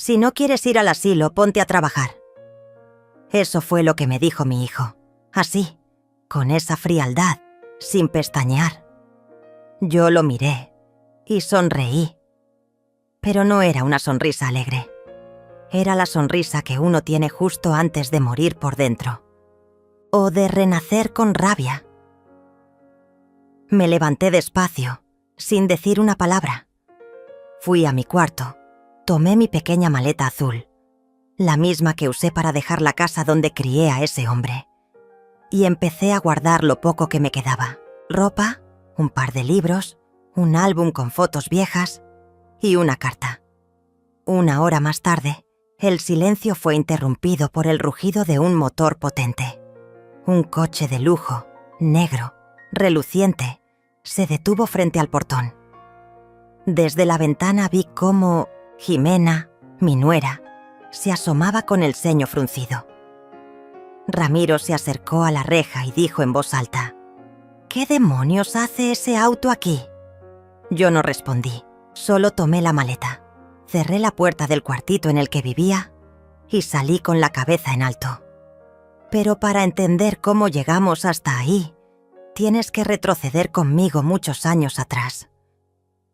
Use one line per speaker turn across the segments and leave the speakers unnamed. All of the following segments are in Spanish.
Si no quieres ir al asilo, ponte a trabajar. Eso fue lo que me dijo mi hijo, así, con esa frialdad, sin pestañear. Yo lo miré y sonreí. Pero no era una sonrisa alegre. Era la sonrisa que uno tiene justo antes de morir por dentro. O de renacer con rabia. Me levanté despacio, sin decir una palabra. Fui a mi cuarto, tomé mi pequeña maleta azul, la misma que usé para dejar la casa donde crié a ese hombre, y empecé a guardar lo poco que me quedaba. Ropa, un par de libros, un álbum con fotos viejas y una carta. Una hora más tarde, el silencio fue interrumpido por el rugido de un motor potente. Un coche de lujo, negro, reluciente, se detuvo frente al portón. Desde la ventana vi cómo Jimena, mi nuera, se asomaba con el ceño fruncido. Ramiro se acercó a la reja y dijo en voz alta: «¿Qué demonios hace ese auto aquí?». Yo no respondí, solo tomé la maleta, cerré la puerta del cuartito en el que vivía y salí con la cabeza en alto. Pero para entender cómo llegamos hasta ahí, tienes que retroceder conmigo muchos años atrás,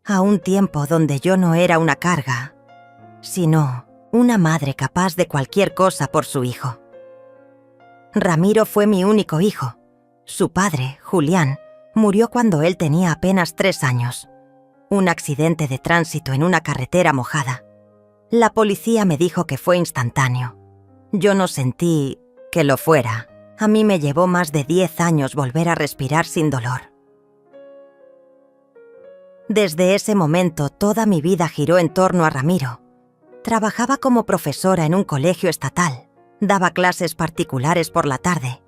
a un tiempo donde yo no era una carga, sino una madre capaz de cualquier cosa por su hijo. Ramiro fue mi único hijo. Su padre, Julián, murió cuando él tenía apenas 3 años. Un accidente de tránsito en una carretera mojada. La policía me dijo que fue instantáneo. Yo no sentí que lo fuera. A mí me llevó más de 10 años volver a respirar sin dolor. Desde ese momento toda mi vida giró en torno a Ramiro. Trabajaba como profesora en un colegio estatal, daba clases particulares por la tarde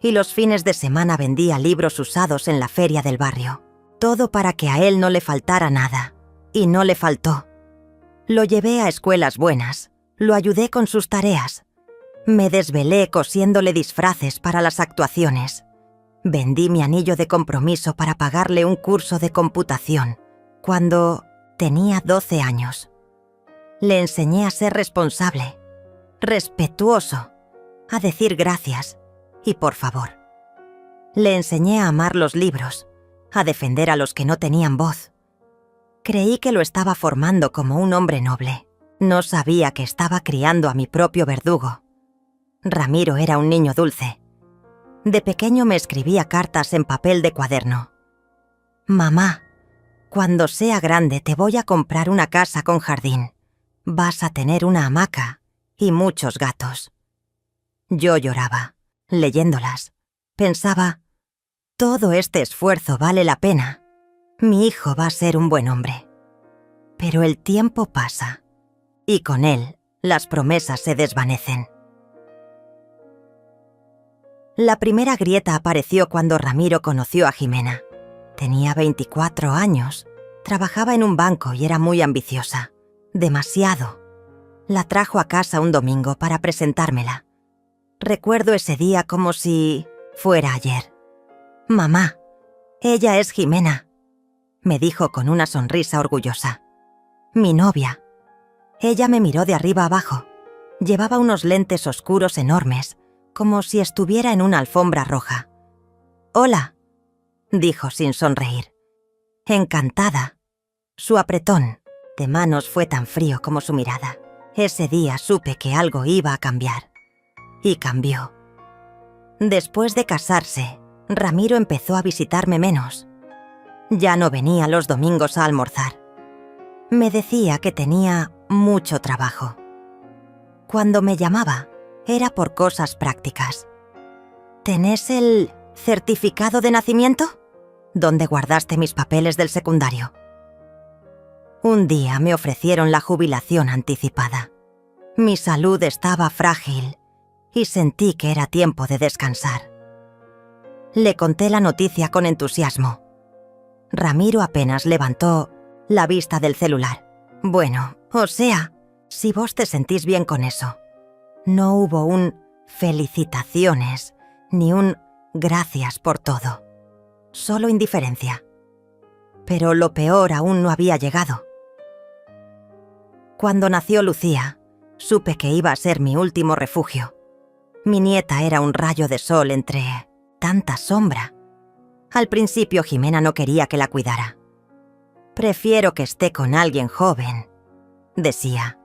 y los fines de semana vendía libros usados en la feria del barrio. Todo para que a él no le faltara nada. Y no le faltó. Lo llevé a escuelas buenas, lo ayudé con sus tareas. Me desvelé cosiéndole disfraces para las actuaciones. Vendí mi anillo de compromiso para pagarle un curso de computación, cuando tenía 12 años. Le enseñé a ser responsable, respetuoso, a decir gracias y por favor. Le enseñé a amar los libros, a defender a los que no tenían voz. Creí que lo estaba formando como un hombre noble. No sabía que estaba criando a mi propio verdugo. Ramiro era un niño dulce. De pequeño me escribía cartas en papel de cuaderno. «Mamá, cuando sea grande te voy a comprar una casa con jardín. Vas a tener una hamaca y muchos gatos». Yo lloraba, leyéndolas. Pensaba: todo este esfuerzo vale la pena. Mi hijo va a ser un buen hombre. Pero el tiempo pasa, y con él las promesas se desvanecen. La primera grieta apareció cuando Ramiro conoció a Jimena. Tenía 24 años, trabajaba en un banco y era muy ambiciosa. Demasiado. La trajo a casa un domingo para presentármela. Recuerdo ese día como si fuera ayer. «Mamá, ella es Jimena», me dijo con una sonrisa orgullosa. «Mi novia». Ella me miró de arriba abajo. Llevaba unos lentes oscuros enormes, como si estuviera en una alfombra roja. «Hola», dijo sin sonreír. «Encantada». Su apretón de manos fue tan frío como su mirada. Ese día supe que algo iba a cambiar. Y cambió. Después de casarse, Ramiro empezó a visitarme menos. Ya no venía los domingos a almorzar. Me decía que tenía mucho trabajo. Cuando me llamaba, era por cosas prácticas. «¿Tenés el certificado de nacimiento? ¿Dónde guardaste mis papeles del secundario?» Un día me ofrecieron la jubilación anticipada. Mi salud estaba frágil y sentí que era tiempo de descansar. Le conté la noticia con entusiasmo. Ramiro apenas levantó la vista del celular. «Bueno, o sea, si vos te sentís bien con eso». No hubo un felicitaciones ni un gracias por todo. Solo indiferencia. Pero lo peor aún no había llegado. Cuando nació Lucía, Supe que iba a ser mi último refugio. Mi nieta era un rayo de sol entre tanta sombra. Al principio Jimena no quería que la cuidara. «Prefiero que esté con alguien joven», decía.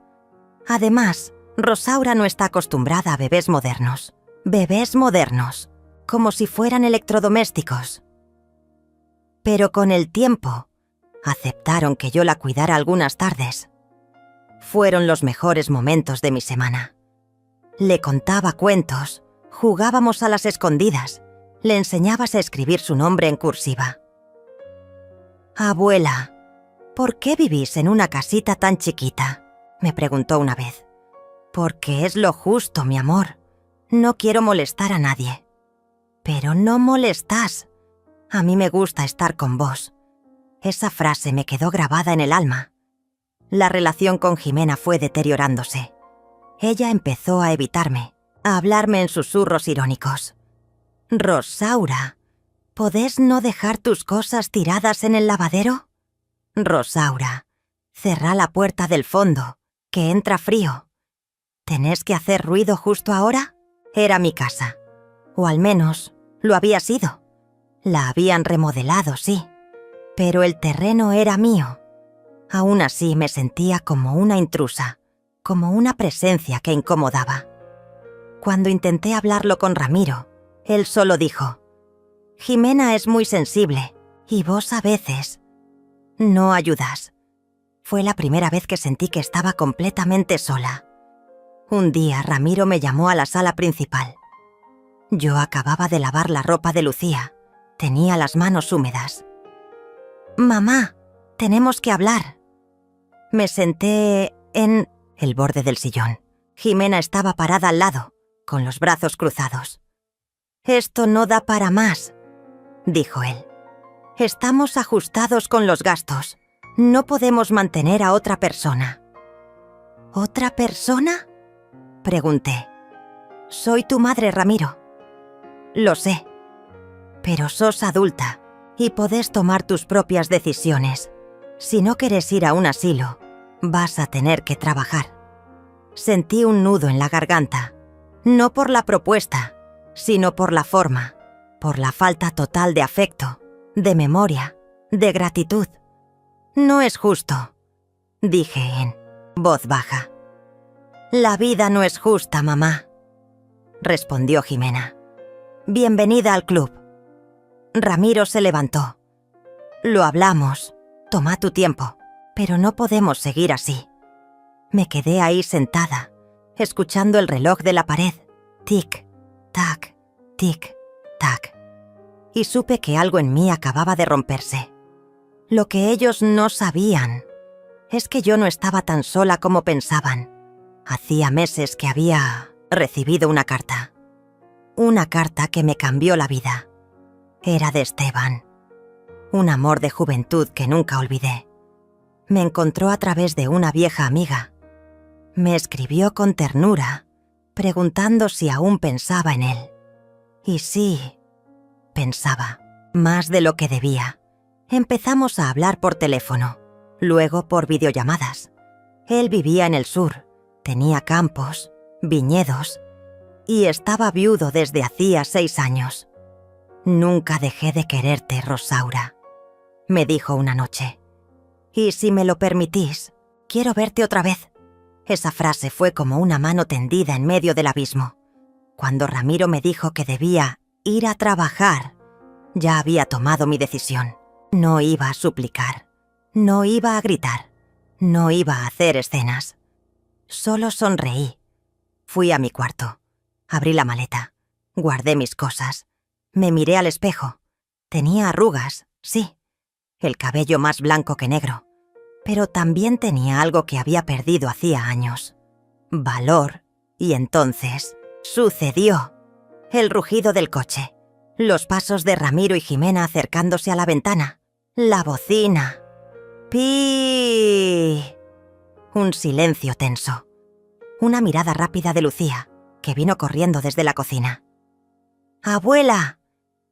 Además, Rosaura no está acostumbrada a bebés modernos. Bebés modernos, como si fueran electrodomésticos. Pero con el tiempo, aceptaron que yo la cuidara algunas tardes. Fueron los mejores momentos de mi semana. Le contaba cuentos, jugábamos a las escondidas, le enseñabas a escribir su nombre en cursiva. «Abuela, ¿por qué vivís en una casita tan chiquita?», me preguntó una vez. «Porque es lo justo, mi amor. No quiero molestar a nadie». «Pero no molestás. A mí me gusta estar con vos». Esa frase me quedó grabada en el alma. La relación con Jimena fue deteriorándose. Ella empezó a evitarme, a hablarme en susurros irónicos. «Rosaura, ¿podés no dejar tus cosas tiradas en el lavadero? Rosaura, cerrá la puerta del fondo, que entra frío. ¿Tenés que hacer ruido justo ahora?». Era mi casa. O al menos, lo había sido. La habían remodelado, sí. Pero el terreno era mío. Aún así me sentía como una intrusa, como una presencia que incomodaba. Cuando intenté hablarlo con Ramiro, él solo dijo: «Jimena es muy sensible, y vos a veces no ayudás». Fue la primera vez que sentí que estaba completamente sola. Un día Ramiro me llamó a la sala principal. Yo acababa de lavar la ropa de Lucía. Tenía las manos húmedas. «Mamá, tenemos que hablar». Me senté en el borde del sillón. Jimena estaba parada al lado, con los brazos cruzados. «Esto no da para más», dijo él. «Estamos ajustados con los gastos. No podemos mantener a otra persona». «¿Otra persona?», pregunté. «Soy tu madre, Ramiro». «Lo sé. Pero sos adulta y podés tomar tus propias decisiones. Si no querés ir a un asilo, vas a tener que trabajar». Sentí un nudo en la garganta, no por la propuesta, sino por la forma, por la falta total de afecto, de memoria, de gratitud. «No es justo», dije en voz baja. «La vida no es justa, mamá», respondió Jimena. «Bienvenida al club». Ramiro se levantó. «Lo hablamos. Toma tu tiempo, pero no podemos seguir así». Me quedé ahí sentada, escuchando el reloj de la pared. Tic, tac, tic, tac. Y supe que algo en mí acababa de romperse. Lo que ellos no sabían es que yo no estaba tan sola como pensaban. Hacía meses que había recibido una carta. Una carta que me cambió la vida. Era de Esteban. Un amor de juventud que nunca olvidé. Me encontró a través de una vieja amiga. Me escribió con ternura, preguntando si aún pensaba en él. Y sí, pensaba, más de lo que debía. Empezamos a hablar por teléfono, luego por videollamadas. Él vivía en el sur, tenía campos, viñedos, y estaba viudo desde hacía 6 años. «Nunca dejé de quererte, Rosaura», me dijo una noche. «Y si me lo permitís, quiero verte otra vez». Esa frase fue como una mano tendida en medio del abismo. Cuando Ramiro me dijo que debía ir a trabajar, ya había tomado mi decisión. No iba a suplicar, no iba a gritar, no iba a hacer escenas. Solo sonreí. Fui a mi cuarto, abrí la maleta, guardé mis cosas, me miré al espejo. Tenía arrugas, sí, el cabello más blanco que negro. Pero también tenía algo que había perdido hacía años. Valor. Y entonces sucedió. El rugido del coche. Los pasos de Ramiro y Jimena acercándose a la ventana. La bocina. ¡Pi! Un silencio tenso. Una mirada rápida de Lucía, que vino corriendo desde la cocina. «Abuela,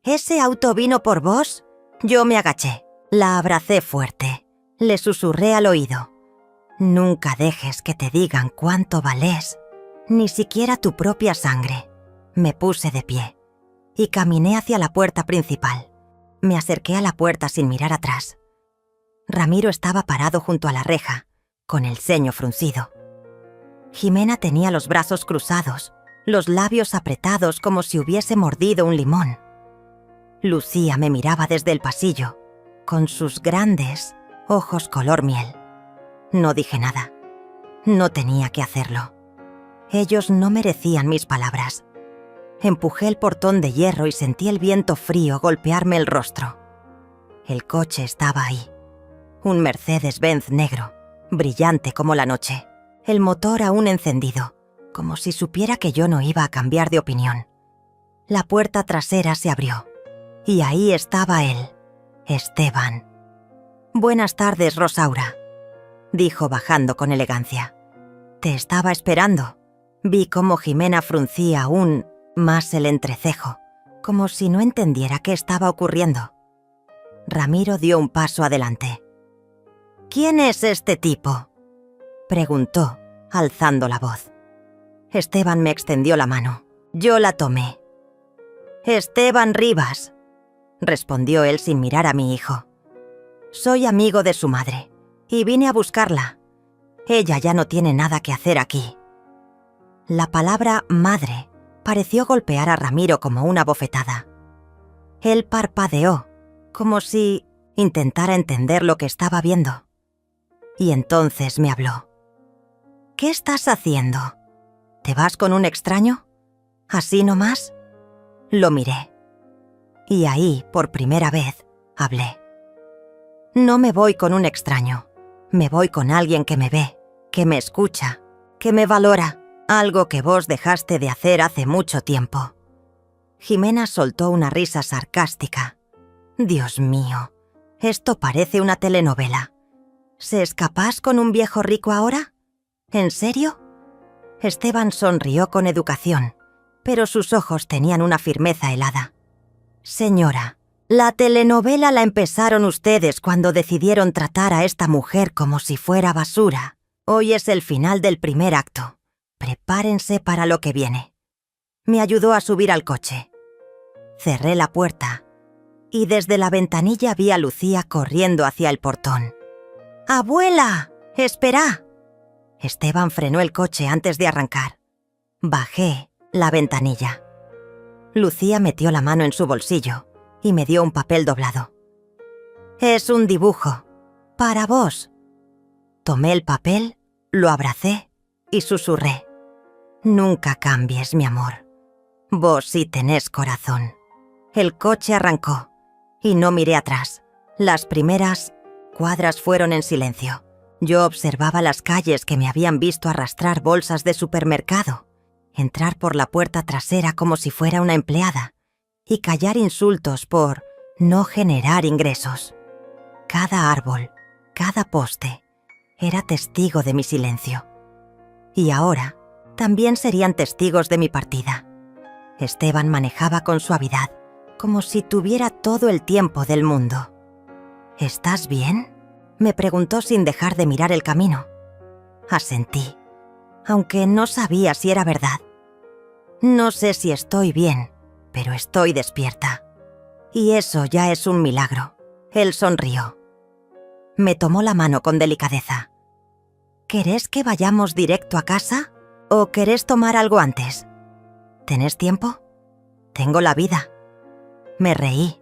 ¿ese auto vino por vos?». Yo me agaché. La abracé fuerte. Le susurré al oído: Nunca dejes que te digan cuánto vales, ni siquiera tu propia sangre. Me puse de pie y caminé hacia la puerta principal. Me acerqué a la puerta sin mirar atrás. Ramiro estaba parado junto a la reja, con el ceño fruncido. Jimena tenía los brazos cruzados, los labios apretados como si hubiese mordido un limón. Lucía me miraba desde el pasillo, con sus grandes ojos color miel. No dije nada. No tenía que hacerlo. Ellos no merecían mis palabras. Empujé el portón de hierro y sentí el viento frío golpearme el rostro. El coche estaba ahí. Un Mercedes-Benz negro, brillante como la noche. El motor aún encendido, como si supiera que yo no iba a cambiar de opinión. La puerta trasera se abrió. Y ahí estaba él, Esteban. «Buenas tardes, Rosaura», dijo bajando con elegancia. «Te estaba esperando». Vi cómo Jimena fruncía aún más el entrecejo, como si no entendiera qué estaba ocurriendo. Ramiro dio un paso adelante. «¿Quién es este tipo?», preguntó, alzando la voz. Esteban me extendió la mano. Yo la tomé. «Esteban Rivas», respondió él sin mirar a mi hijo. «Soy amigo de su madre, y vine a buscarla. Ella ya no tiene nada que hacer aquí». La palabra madre pareció golpear a Ramiro como una bofetada. Él parpadeó, como si intentara entender lo que estaba viendo. Y entonces me habló. «¿Qué estás haciendo? ¿Te vas con un extraño? ¿Así nomás?». Lo miré. Y ahí, por primera vez, hablé. «No me voy con un extraño. Me voy con alguien que me ve, que me escucha, que me valora. Algo que vos dejaste de hacer hace mucho tiempo». Jimena soltó una risa sarcástica. «Dios mío, esto parece una telenovela. ¿Se escapás con un viejo rico ahora? ¿En serio?». Esteban sonrió con educación, pero sus ojos tenían una firmeza helada. «Señora, la telenovela la empezaron ustedes cuando decidieron tratar a esta mujer como si fuera basura. Hoy es el final del primer acto. Prepárense para lo que viene». Me ayudó a subir al coche. Cerré la puerta y desde la ventanilla vi a Lucía corriendo hacia el portón. «¡Abuela! ¡Espera!». Esteban frenó el coche antes de arrancar. Bajé la ventanilla. Lucía metió la mano en su bolsillo y me dio un papel doblado. «Es un dibujo. Para vos». Tomé el papel, lo abracé y susurré. «Nunca cambies, mi amor. Vos sí tenés corazón». El coche arrancó y no miré atrás. Las primeras cuadras fueron en silencio. Yo observaba las calles que me habían visto arrastrar bolsas de supermercado, entrar por la puerta trasera como si fuera una empleada y callar insultos por no generar ingresos. Cada árbol, cada poste, era testigo de mi silencio. Y ahora también serían testigos de mi partida. Esteban manejaba con suavidad, como si tuviera todo el tiempo del mundo. «¿Estás bien?», me preguntó sin dejar de mirar el camino. Asentí, aunque no sabía si era verdad. «No sé si estoy bien, pero estoy despierta. Y eso ya es un milagro». Él sonrió. Me tomó la mano con delicadeza. «¿Querés que vayamos directo a casa o querés tomar algo antes? ¿Tenés tiempo? Tengo la vida». Me reí.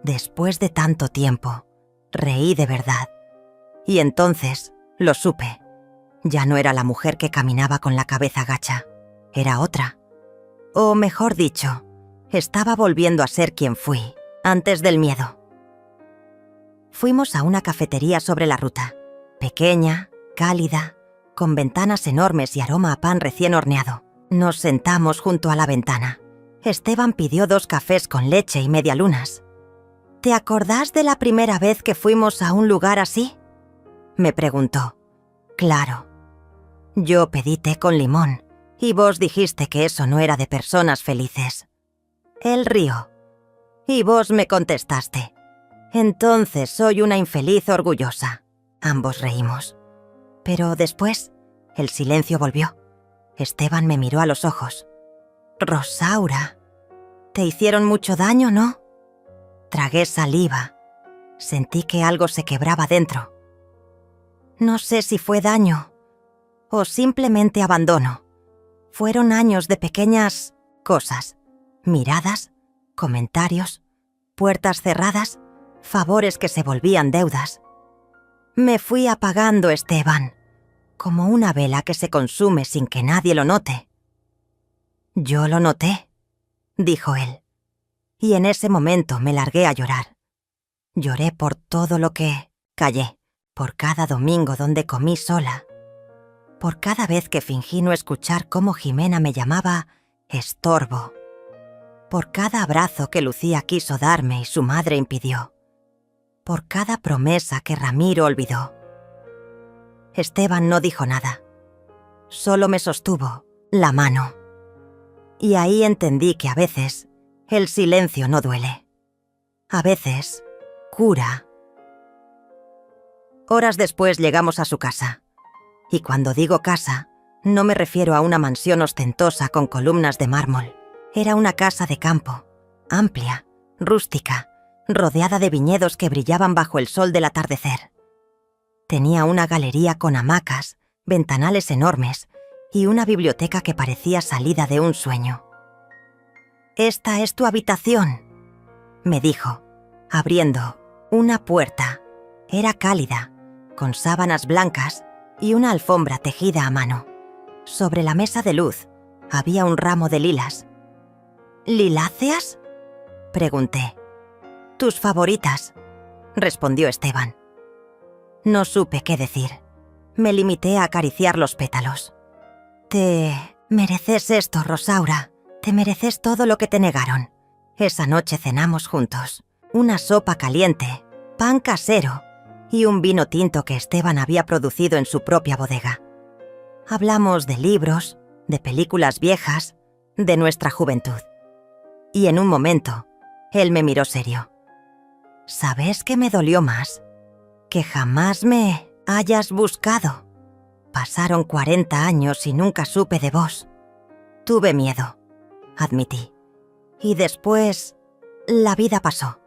Después de tanto tiempo, reí de verdad. Y entonces lo supe. Ya no era la mujer que caminaba con la cabeza gacha. Era otra. O mejor dicho, estaba volviendo a ser quien fui, antes del miedo. Fuimos a una cafetería sobre la ruta. Pequeña, cálida, con ventanas enormes y aroma a pan recién horneado. Nos sentamos junto a la ventana. Esteban pidió 2 cafés con leche y medialunas. «¿Te acordás de la primera vez que fuimos a un lugar así?», me preguntó. «Claro. Yo pedí té con limón y vos dijiste que eso no era de personas felices». Él rió. Y vos me contestaste: «Entonces soy una infeliz orgullosa». Ambos reímos. Pero después, el silencio volvió. Esteban me miró a los ojos. «Rosaura, te hicieron mucho daño, ¿no?» Tragué saliva. Sentí que algo se quebraba dentro. No sé si fue daño o simplemente abandono. Fueron años de pequeñas cosas. Miradas, comentarios, puertas cerradas, favores que se volvían deudas. Me fui apagando, Esteban, como una vela que se consume sin que nadie lo note. «Yo lo noté», dijo él, y en ese momento me largué a llorar. Lloré por todo lo que callé, por cada domingo donde comí sola, por cada vez que fingí no escuchar cómo Jimena me llamaba estorbo, por cada abrazo que Lucía quiso darme y su madre impidió, por cada promesa que Ramiro olvidó. Esteban no dijo nada, solo me sostuvo la mano. Y ahí entendí que a veces el silencio no duele. A veces cura. Horas después llegamos a su casa. Y cuando digo casa, no me refiero a una mansión ostentosa con columnas de mármol. Era una casa de campo, amplia, rústica, rodeada de viñedos que brillaban bajo el sol del atardecer. Tenía una galería con hamacas, ventanales enormes y una biblioteca que parecía salida de un sueño. «Esta es tu habitación», me dijo, abriendo una puerta. Era cálida, con sábanas blancas y una alfombra tejida a mano. Sobre la mesa de luz había un ramo de lilas. «¿Liláceas?», pregunté. «Tus favoritas», respondió Esteban. No supe qué decir. Me limité a acariciar los pétalos. «Te mereces esto, Rosaura. Te mereces todo lo que te negaron». Esa noche cenamos juntos. Una sopa caliente, pan casero y un vino tinto que Esteban había producido en su propia bodega. Hablamos de libros, de películas viejas, de nuestra juventud. Y en un momento, él me miró serio. «¿Sabes qué me dolió más? Que jamás me hayas buscado. Pasaron 40 años y nunca supe de vos. Tuve miedo», admití. «Y después, la vida pasó.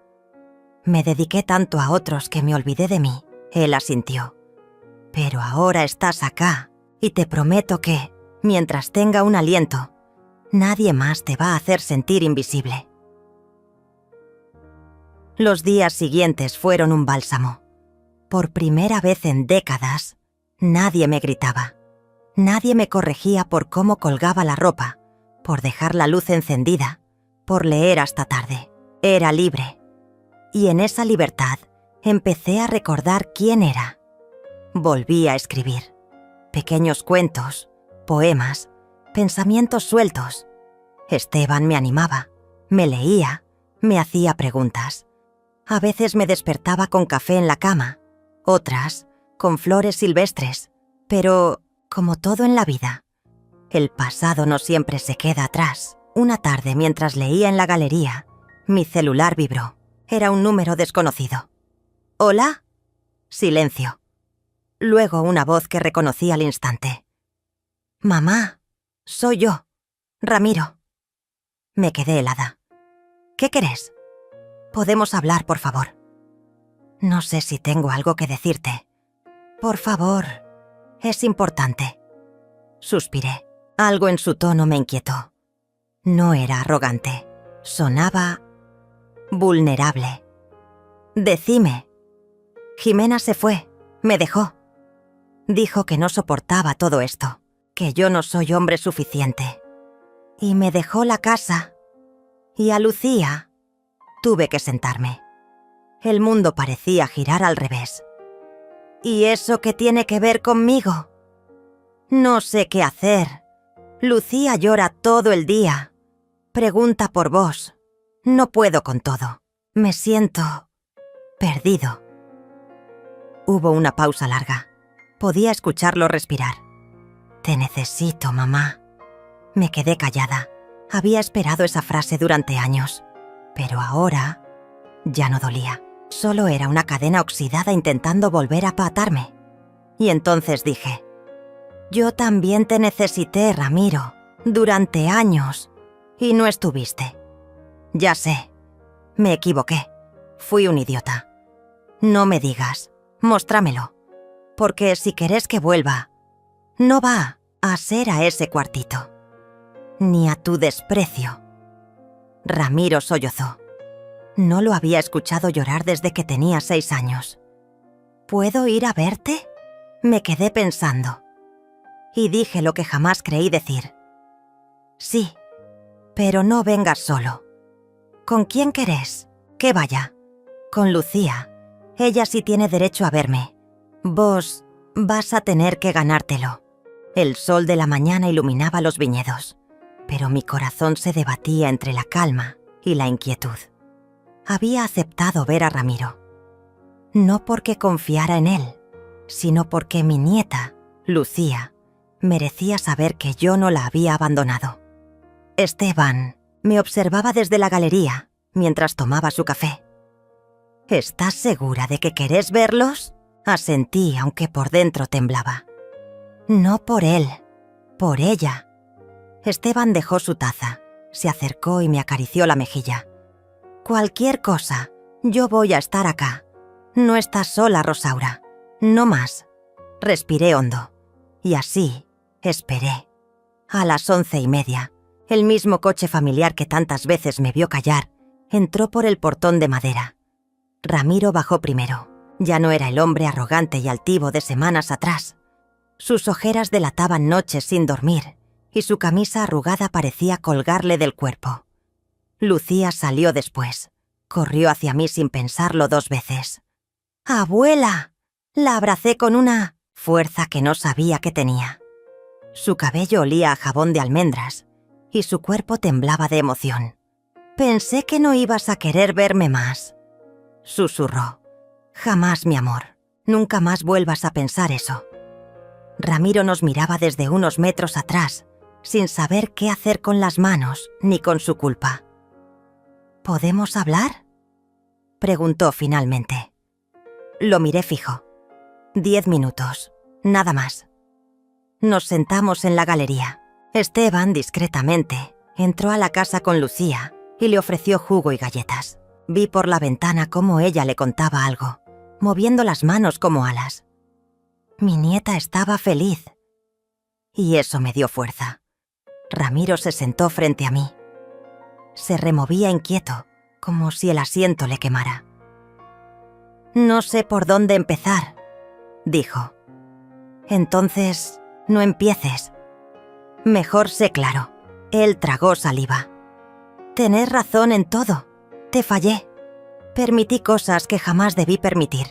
Me dediqué tanto a otros que me olvidé de mí», él asintió. «Pero ahora estás acá y te prometo que, mientras tenga un aliento, nadie más te va a hacer sentir invisible». Los días siguientes fueron un bálsamo. Por primera vez en décadas, nadie me gritaba. Nadie me corregía por cómo colgaba la ropa, por dejar la luz encendida, por leer hasta tarde. Era libre. Y en esa libertad empecé a recordar quién era. Volví a escribir. Pequeños cuentos, poemas, pensamientos sueltos. Esteban me animaba, me leía, me hacía preguntas. A veces me despertaba con café en la cama, otras con flores silvestres, pero, como todo en la vida, el pasado no siempre se queda atrás. Una tarde, mientras leía en la galería, mi celular vibró. Era un número desconocido. «¿Hola?» Silencio. Luego una voz que reconocí al instante. «Mamá, soy yo, Ramiro». Me quedé helada. «¿Qué querés? Podemos hablar, por favor». «No sé si tengo algo que decirte». «Por favor, es importante». Suspiré. Algo en su tono me inquietó. No era arrogante. Sonaba vulnerable. «Decime». «Jimena se fue, me dejó. Dijo que no soportaba todo esto, que yo no soy hombre suficiente. Y me dejó la casa. Y a Lucía tuve que sentarme. El mundo parecía girar al revés. ¿Y eso qué tiene que ver conmigo? No sé qué hacer. Lucía llora todo el día. Pregunta por vos. No puedo con todo. Me siento perdido». Hubo una pausa larga. Podía escucharlo respirar. «Te necesito, mamá». Me quedé callada. Había esperado esa frase durante años. Pero ahora ya no dolía. Solo era una cadena oxidada intentando volver a atarme. Y entonces dije: «Yo también te necesité, Ramiro, durante años, y no estuviste. Ya sé, me equivoqué, fui un idiota. No me digas, mostrámelo, porque si querés que vuelva, no va a ser a ese cuartito, ni a tu desprecio». Ramiro sollozó. No lo había escuchado llorar desde que tenía 6 años. «¿Puedo ir a verte?», me quedé pensando. Y dije lo que jamás creí decir. «Sí, pero no vengas solo. ¿Con quién querés que vaya?». «Con Lucía. Ella sí tiene derecho a verme. Vos vas a tener que ganártelo». El sol de la mañana iluminaba los viñedos, pero mi corazón se debatía entre la calma y la inquietud. Había aceptado ver a Ramiro, no porque confiara en él, sino porque mi nieta, Lucía, merecía saber que yo no la había abandonado. Esteban me observaba desde la galería mientras tomaba su café. «¿Estás segura de que querés verlos?», asentí, aunque por dentro temblaba. «No por él, por ella». Esteban dejó su taza, se acercó y me acarició la mejilla. «Cualquier cosa, yo voy a estar acá. No estás sola, Rosaura. No más». Respiré hondo. Y así, esperé. A las 11:30, el mismo coche familiar que tantas veces me vio callar, entró por el portón de madera. Ramiro bajó primero. Ya no era el hombre arrogante y altivo de semanas atrás. Sus ojeras delataban noches sin dormir, y su camisa arrugada parecía colgarle del cuerpo. Lucía salió después. Corrió hacia mí sin pensarlo 2 veces. «¡Abuela!». La abracé con una fuerza que no sabía que tenía. Su cabello olía a jabón de almendras, y su cuerpo temblaba de emoción. «Pensé que no ibas a querer verme más», susurró. «Jamás, mi amor. Nunca más vuelvas a pensar eso». Ramiro nos miraba desde unos metros atrás, sin saber qué hacer con las manos ni con su culpa. «¿Podemos hablar?», preguntó finalmente. Lo miré fijo. 10 minutos, nada más. Nos sentamos en la galería. Esteban, discretamente, entró a la casa con Lucía y le ofreció jugo y galletas. Vi por la ventana cómo ella le contaba algo, moviendo las manos como alas. Mi nieta estaba feliz. Y eso me dio fuerza. Ramiro se sentó frente a mí. Se removía inquieto, como si el asiento le quemara. «No sé por dónde empezar», dijo. «Entonces, no empieces». «Mejor sé claro». Él tragó saliva. «Tenés razón en todo. Te fallé. Permití cosas que jamás debí permitir.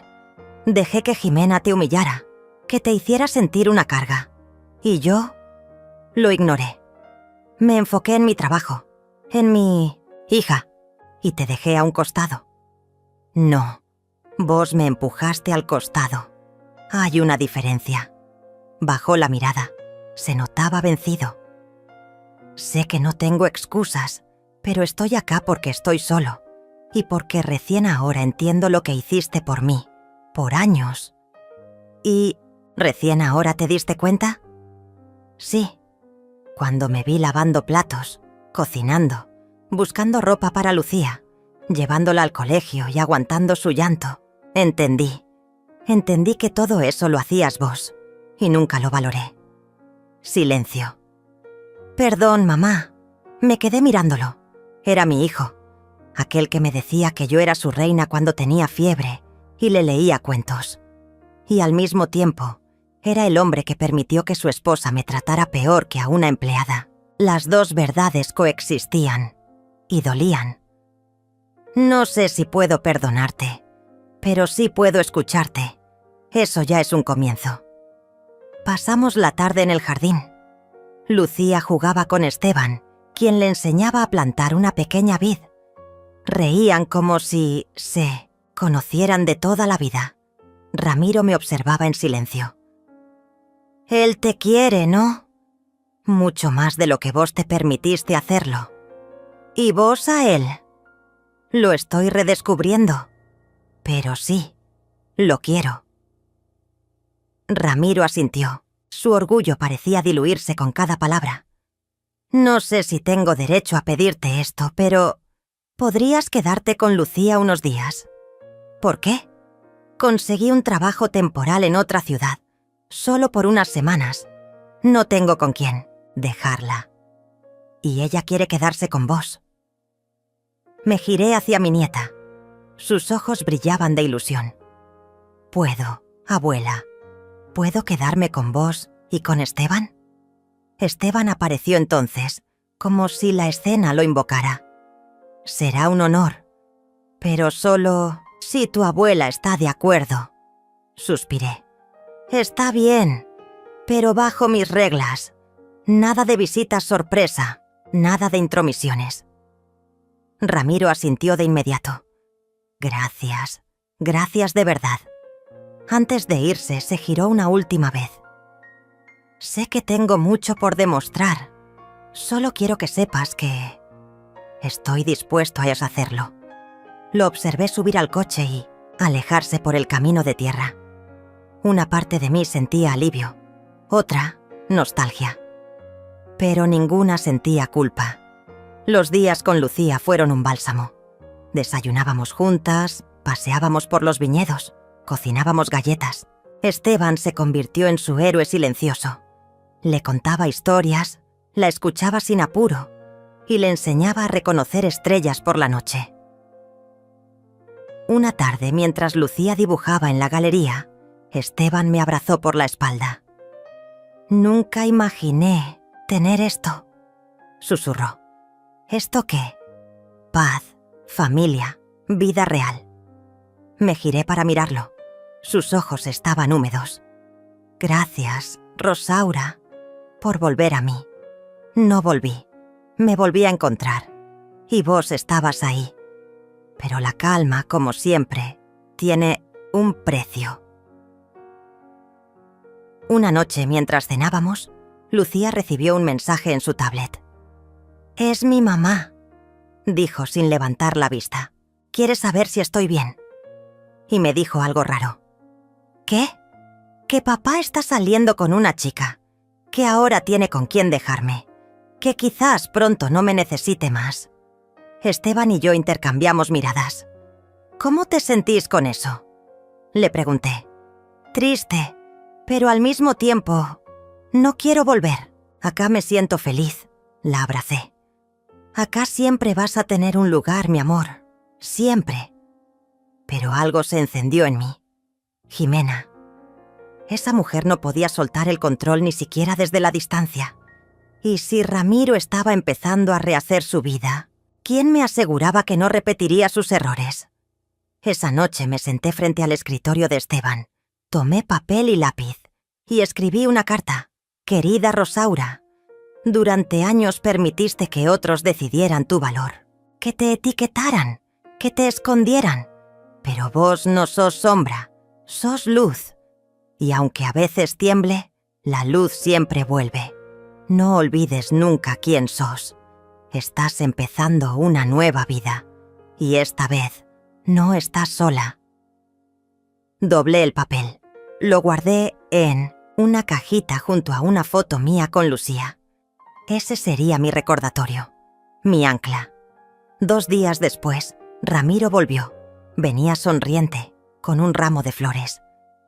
Dejé que Jimena te humillara, que te hiciera sentir una carga. Y yo lo ignoré. Me enfoqué en mi trabajo, en mi hija, y te dejé a un costado». «No, vos me empujaste al costado. Hay una diferencia». Bajó la mirada. Se notaba vencido. «Sé que no tengo excusas, pero estoy acá porque estoy solo, y porque recién ahora entiendo lo que hiciste por mí, por años». «¿Y recién ahora te diste cuenta?». «Sí, cuando me vi lavando platos, cocinando, buscando ropa para Lucía, llevándola al colegio y aguantando su llanto. Entendí que todo eso lo hacías vos, y nunca lo valoré». Silencio. «Perdón, mamá». Me quedé mirándolo. Era mi hijo, aquel que me decía que yo era su reina cuando tenía fiebre y le leía cuentos. Y al mismo tiempo, era el hombre que permitió que su esposa me tratara peor que a una empleada. Las 2 verdades coexistían y dolían. «No sé si puedo perdonarte, pero sí puedo escucharte. Eso ya es un comienzo». Pasamos la tarde en el jardín. Lucía jugaba con Esteban, quien le enseñaba a plantar una pequeña vid. Reían como si se conocieran de toda la vida. Ramiro me observaba en silencio. «Él te quiere, ¿no?». «Mucho más de lo que vos te permitiste hacerlo». «¿Y vos a él?». «Lo estoy redescubriendo. Pero sí, lo quiero». Ramiro asintió. Su orgullo parecía diluirse con cada palabra. No sé si tengo derecho a pedirte esto, pero ¿podrías quedarte con Lucía unos días? ¿Por qué? Conseguí un trabajo temporal en otra ciudad, solo por unas semanas. No tengo con quién dejarla. Y ella quiere quedarse con vos. Me giré hacia mi nieta. Sus ojos brillaban de ilusión. Puedo, abuela. ¿Puedo quedarme con vos y con Esteban? Esteban apareció entonces, como si la escena lo invocara. Será un honor, pero solo si tu abuela está de acuerdo. Suspiré. Está bien, pero bajo mis reglas. Nada de visitas sorpresa, nada de intromisiones. Ramiro asintió de inmediato. Gracias, gracias de verdad. Antes de irse, se giró una última vez. Sé que tengo mucho por demostrar. Solo quiero que sepas que estoy dispuesto a hacerlo. Lo observé subir al coche y alejarse por el camino de tierra. Una parte de mí sentía alivio, otra, nostalgia. Pero ninguna sentía culpa. Los días con Lucía fueron un bálsamo. Desayunábamos juntas, paseábamos por los viñedos, cocinábamos galletas. Esteban se convirtió en su héroe silencioso. Le contaba historias, la escuchaba sin apuro y le enseñaba a reconocer estrellas por la noche. Una tarde, mientras Lucía dibujaba en la galería, Esteban me abrazó por la espalda. Nunca imaginé tener esto, susurró. ¿Esto qué? Paz, familia, vida real. Me giré para mirarlo. Sus ojos estaban húmedos. Gracias, Rosaura, por volver a mí. No volví. Me volví a encontrar. Y vos estabas ahí. Pero la calma, como siempre, tiene un precio. Una noche, mientras cenábamos, Lucía recibió un mensaje en su tablet. «Es mi mamá», dijo sin levantar la vista. «Quiere saber si estoy bien». Y me dijo algo raro. «¿Qué? Que papá está saliendo con una chica, que ahora tiene con quién dejarme, que quizás pronto no me necesite más». Esteban y yo intercambiamos miradas. «¿Cómo te sentís con eso?», le pregunté. «Triste, pero al mismo tiempo, no quiero volver. Acá me siento feliz», la abracé. «Acá siempre vas a tener un lugar, mi amor, siempre». Pero algo se encendió en mí. Jimena. Esa mujer no podía soltar el control ni siquiera desde la distancia. Y si Ramiro estaba empezando a rehacer su vida, ¿quién me aseguraba que no repetiría sus errores? Esa noche me senté frente al escritorio de Esteban, tomé papel y lápiz y escribí una carta. «Querida Rosaura, durante años permitiste que otros decidieran tu valor, que te etiquetaran, que te escondieran. Pero vos no sos sombra, sos luz. Y aunque a veces tiemble, la luz siempre vuelve. No olvides nunca quién sos. Estás empezando una nueva vida. Y esta vez, no estás sola». Doblé el papel. Lo guardé en una cajita junto a una foto mía con Lucía. Ese sería mi recordatorio, mi ancla. 2 días después, Ramiro volvió. Venía sonriente, con un ramo de flores.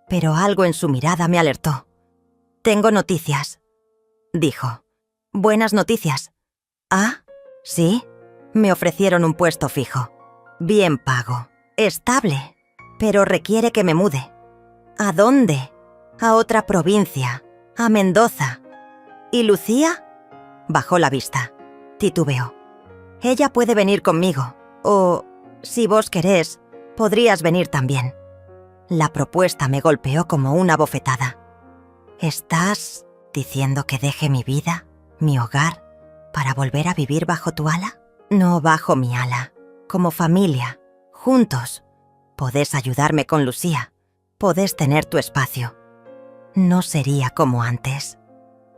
Pero algo en su mirada me alertó. «Tengo noticias», dijo. «Buenas noticias». «Ah, ¿sí?» Me ofrecieron un puesto fijo. Bien pago, estable, pero requiere que me mude. ¿A dónde? A otra provincia, a Mendoza. ¿Y Lucía?» Bajó la vista. Titubeó. «Ella puede venir conmigo, o, si vos querés, podrías venir también». La propuesta me golpeó como una bofetada. «¿Estás diciendo que deje mi vida, mi hogar, para volver a vivir bajo tu ala?» «No bajo mi ala, como familia, juntos. Podés ayudarme con Lucía, podés tener tu espacio. No sería como antes».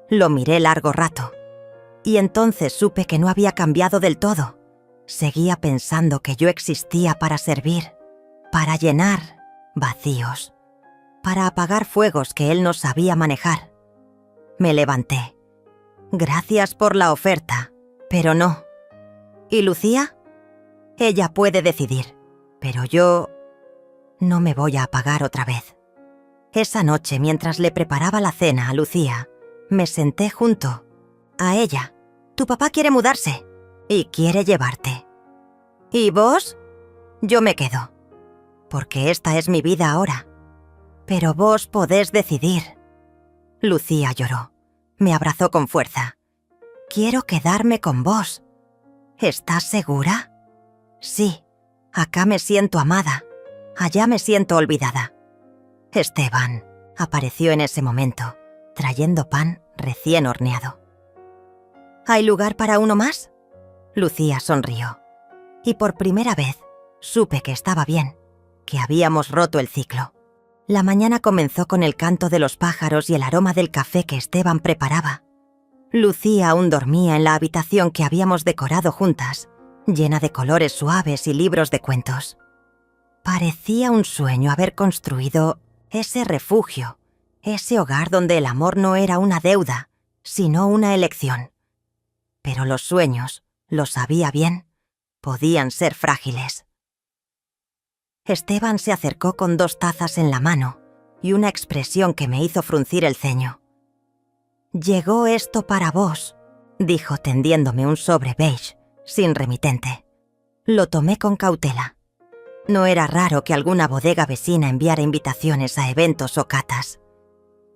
Lo miré largo rato, y entonces supe que no había cambiado del todo. Seguía pensando que yo existía para servir, para llenar vacíos. para apagar fuegos que él no sabía manejar. Me levanté. Gracias por la oferta, pero no. ¿Y Lucía? Ella puede decidir, pero yo no me voy a apagar otra vez. Esa noche, mientras le preparaba la cena a Lucía, me senté junto a ella. Tu papá quiere mudarse y quiere llevarte. ¿Y vos? Yo me quedo, porque esta es mi vida ahora. Pero vos podés decidir. Lucía lloró. Me abrazó con fuerza. Quiero quedarme con vos. ¿Estás segura? Sí, acá me siento amada. Allá me siento olvidada. Esteban apareció en ese momento, trayendo pan recién horneado. ¿Hay lugar para uno más? Lucía sonrió. Y por primera vez supe que estaba bien, que habíamos roto el ciclo. La mañana comenzó con el canto de los pájaros y el aroma del café que Esteban preparaba. Lucía aún dormía en la habitación que habíamos decorado juntas, llena de colores suaves y libros de cuentos. Parecía un sueño haber construido ese refugio, ese hogar donde el amor no era una deuda, sino una elección. Pero los sueños, lo sabía bien, podían ser frágiles. Esteban se acercó con 2 tazas en la mano y una expresión que me hizo fruncir el ceño. «Llegó esto para vos», dijo tendiéndome un sobre beige, sin remitente. Lo tomé con cautela. No era raro que alguna bodega vecina enviara invitaciones a eventos o catas.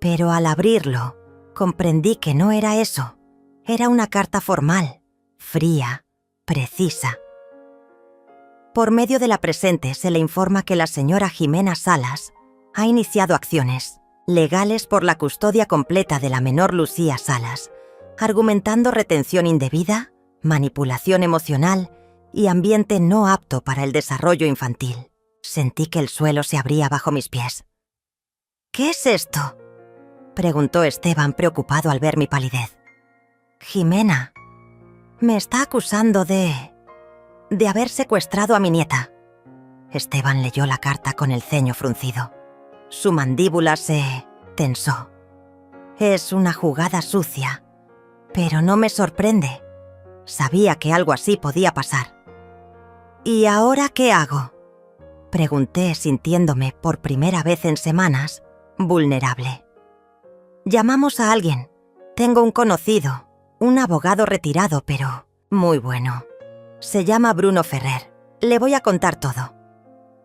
Pero al abrirlo, comprendí que no era eso. Era una carta formal, fría, precisa. Por medio de la presente se le informa que la señora Jimena Salas ha iniciado acciones legales por la custodia completa de la menor Lucía Salas, argumentando retención indebida, manipulación emocional y ambiente no apto para el desarrollo infantil. Sentí que el suelo se abría bajo mis pies. «¿Qué es esto?», preguntó Esteban preocupado al ver mi palidez. «Jimena me está acusando de haber secuestrado a mi nieta». Esteban leyó la carta con el ceño fruncido. Su mandíbula se tensó. Es una jugada sucia, pero no me sorprende. Sabía que algo así podía pasar. ¿Y ahora qué hago?, pregunté, sintiéndome por primera vez en semanas vulnerable. Llamamos a alguien. Tengo un conocido, un abogado retirado, pero muy bueno. Se llama Bruno Ferrer. Le voy a contar todo.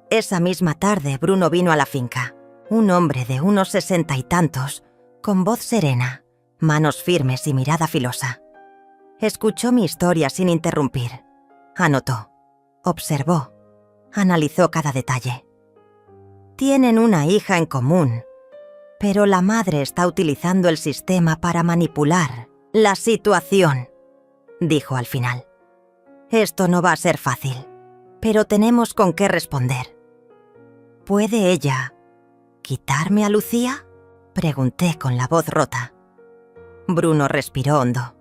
Esa misma tarde Bruno vino a la finca. Un hombre de unos 60 y tantos, con voz serena, manos firmes y mirada filosa. Escuchó mi historia sin interrumpir. Anotó, observó, analizó cada detalle. Tienen una hija en común, pero la madre está utilizando el sistema para manipular la situación, dijo al final. Esto no va a ser fácil, pero tenemos con qué responder. ¿Puede ella quitarme a Lucía?, pregunté con la voz rota. Bruno respiró hondo.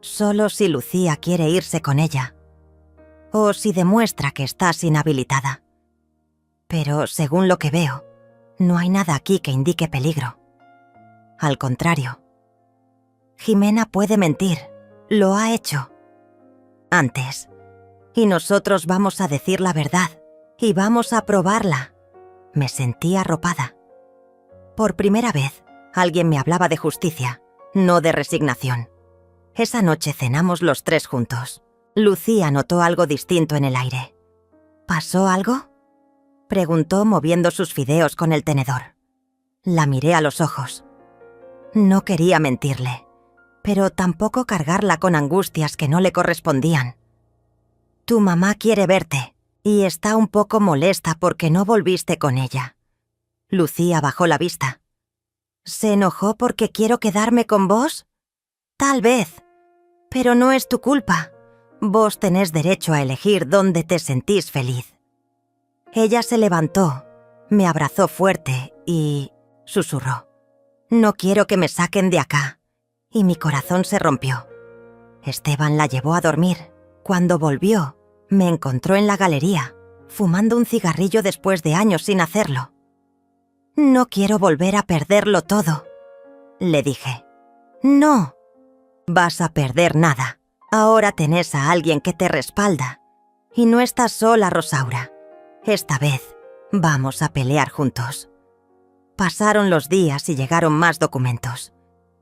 Solo si Lucía quiere irse con ella, o si demuestra que estás inhabilitada. Pero según lo que veo, no hay nada aquí que indique peligro. Al contrario, Jimena puede mentir, lo ha hecho antes, y nosotros vamos a decir la verdad y vamos a probarla. Me sentí arropada. Por primera vez, alguien me hablaba de justicia, no de resignación. Esa noche cenamos los 3 juntos. Lucía notó algo distinto en el aire. ¿Pasó algo?, preguntó moviendo sus fideos con el tenedor. La miré a los ojos. No quería mentirle, pero tampoco cargarla con angustias que no le correspondían. Tu mamá quiere verte y está un poco molesta porque no volviste con ella. Lucía bajó la vista. ¿Se enojó porque quiero quedarme con vos? Tal vez, pero no es tu culpa. Vos tenés derecho a elegir dónde te sentís feliz. Ella se levantó, me abrazó fuerte y susurró. No quiero que me saquen de acá. Y mi corazón se rompió. Esteban la llevó a dormir. Cuando volvió, me encontró en la galería, fumando un cigarrillo después de años sin hacerlo. No quiero volver a perderlo todo, le dije. No, vas a perder nada. Ahora tenés a alguien que te respalda. Y no estás sola, Rosaura. Esta vez vamos a pelear juntos. Pasaron los días y llegaron más documentos.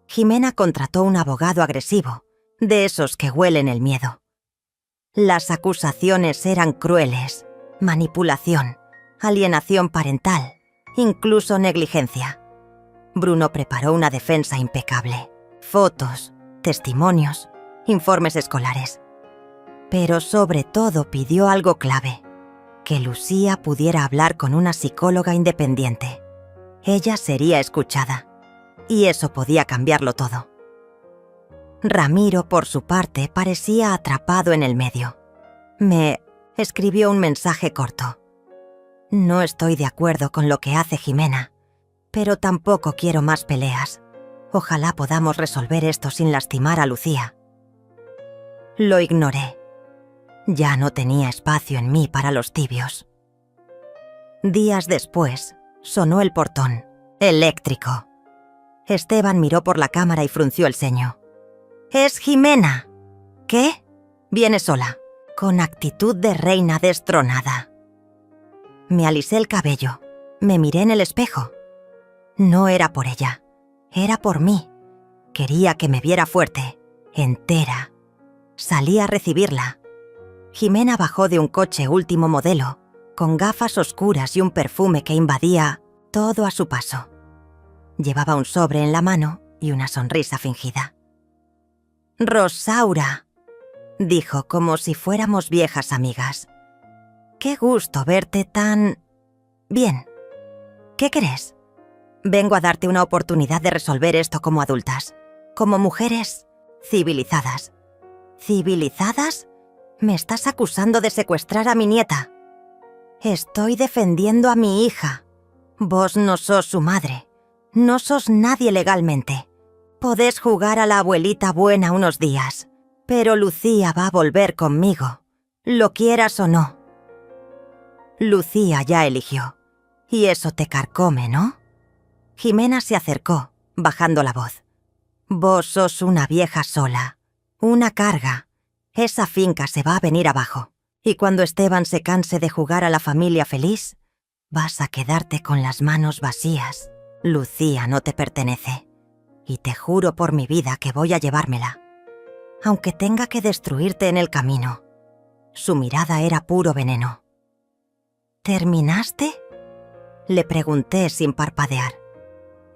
Jimena contrató un abogado agresivo, de esos que huelen el miedo. Las acusaciones eran crueles: manipulación, alienación parental, incluso negligencia. Bruno preparó una defensa impecable: fotos, testimonios, informes escolares. Pero sobre todo pidió algo clave: que Lucía pudiera hablar con una psicóloga independiente. Ella sería escuchada, y eso podía cambiarlo todo. Ramiro, por su parte, parecía atrapado en el medio. Me escribió un mensaje corto. No estoy de acuerdo con lo que hace Jimena, pero tampoco quiero más peleas. Ojalá podamos resolver esto sin lastimar a Lucía. Lo ignoré. Ya no tenía espacio en mí para los tibios. Días después, sonó el portón, eléctrico. Esteban miró por la cámara y frunció el ceño. «¡Es Jimena!». «¿Qué?». «Viene sola, con actitud de reina destronada». Me alisé el cabello, me miré en el espejo. No era por ella, era por mí. Quería que me viera fuerte, entera. Salí a recibirla. Jimena bajó de un coche último modelo, con gafas oscuras y un perfume que invadía todo a su paso. Llevaba un sobre en la mano y una sonrisa fingida. «Rosaura», dijo como si fuéramos viejas amigas. «Qué gusto verte tan... bien. ¿Qué querés?». «Vengo a darte una oportunidad de resolver esto como adultas, como mujeres civilizadas». «¿Civilizadas? Me estás acusando de secuestrar a mi nieta». «Estoy defendiendo a mi hija. Vos no sos su madre. No sos nadie legalmente. Podés jugar a la abuelita buena unos días, pero Lucía va a volver conmigo, lo quieras o no». Lucía ya eligió. Y eso te carcome, ¿no? Jimena se acercó, bajando la voz. «Vos sos una vieja sola, una carga. Esa finca se va a venir abajo. Y cuando Esteban se canse de jugar a la familia feliz, vas a quedarte con las manos vacías. Lucía no te pertenece. Y te juro por mi vida que voy a llevármela. Aunque tenga que destruirte en el camino». Su mirada era puro veneno. «¿Terminaste?», le pregunté sin parpadear.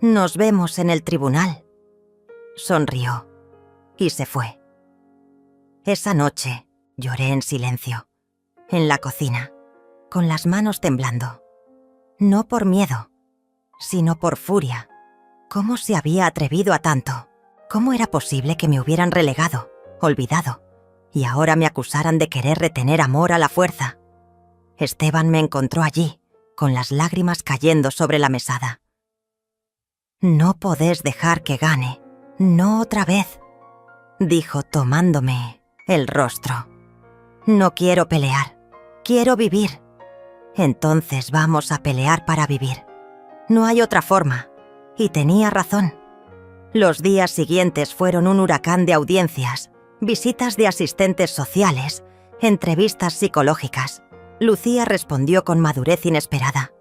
«Nos vemos en el tribunal». Sonrió y se fue. Esa noche lloré en silencio, en la cocina, con las manos temblando. No por miedo, sino por furia. ¿Cómo se había atrevido a tanto? ¿Cómo era posible que me hubieran relegado, olvidado, y ahora me acusaran de querer retener amor a la fuerza? Esteban me encontró allí, con las lágrimas cayendo sobre la mesada. «No podés dejar que gane, no otra vez», dijo tomándome el rostro. «No quiero pelear, quiero vivir». «Entonces vamos a pelear para vivir. No hay otra forma». Y tenía razón. Los días siguientes fueron un huracán de audiencias, visitas de asistentes sociales, entrevistas psicológicas. Lucía respondió con madurez inesperada.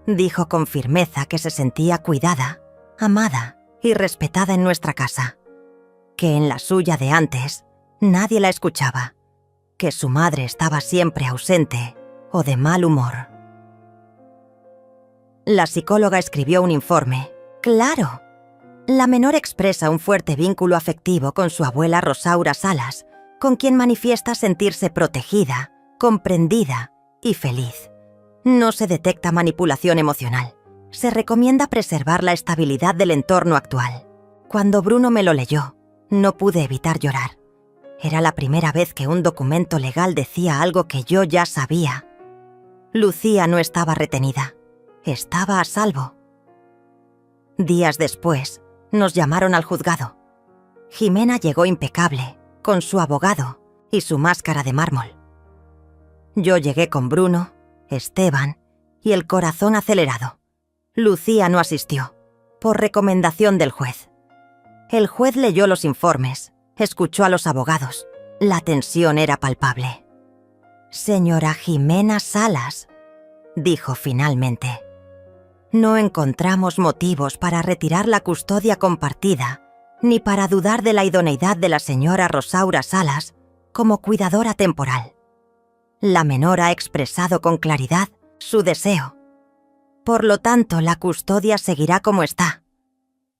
Dijo con firmeza que se sentía cuidada, amada y respetada en nuestra casa. Que en la suya de antes nadie la escuchaba. Que su madre estaba siempre ausente o de mal humor. La psicóloga escribió un informe. Claro. La menor expresa un fuerte vínculo afectivo con su abuela Rosaura Salas, con quien manifiesta sentirse protegida, comprendida y feliz. No se detecta manipulación emocional. Se recomienda preservar la estabilidad del entorno actual. Cuando Bruno me lo leyó, no pude evitar llorar. Era la primera vez que un documento legal decía algo que yo ya sabía. Lucía no estaba retenida. Estaba a salvo. Días después, nos llamaron al juzgado. Jimena llegó impecable, con su abogado y su máscara de mármol. Yo llegué con Bruno, Esteban y el corazón acelerado. Lucía no asistió, por recomendación del juez. El juez leyó los informes, escuchó a los abogados. La tensión era palpable. «Señora Jimena Salas», dijo finalmente, «no encontramos motivos para retirar la custodia compartida, ni para dudar de la idoneidad de la señora Rosaura Salas como cuidadora temporal. La menor ha expresado con claridad su deseo. Por lo tanto, la custodia seguirá como está,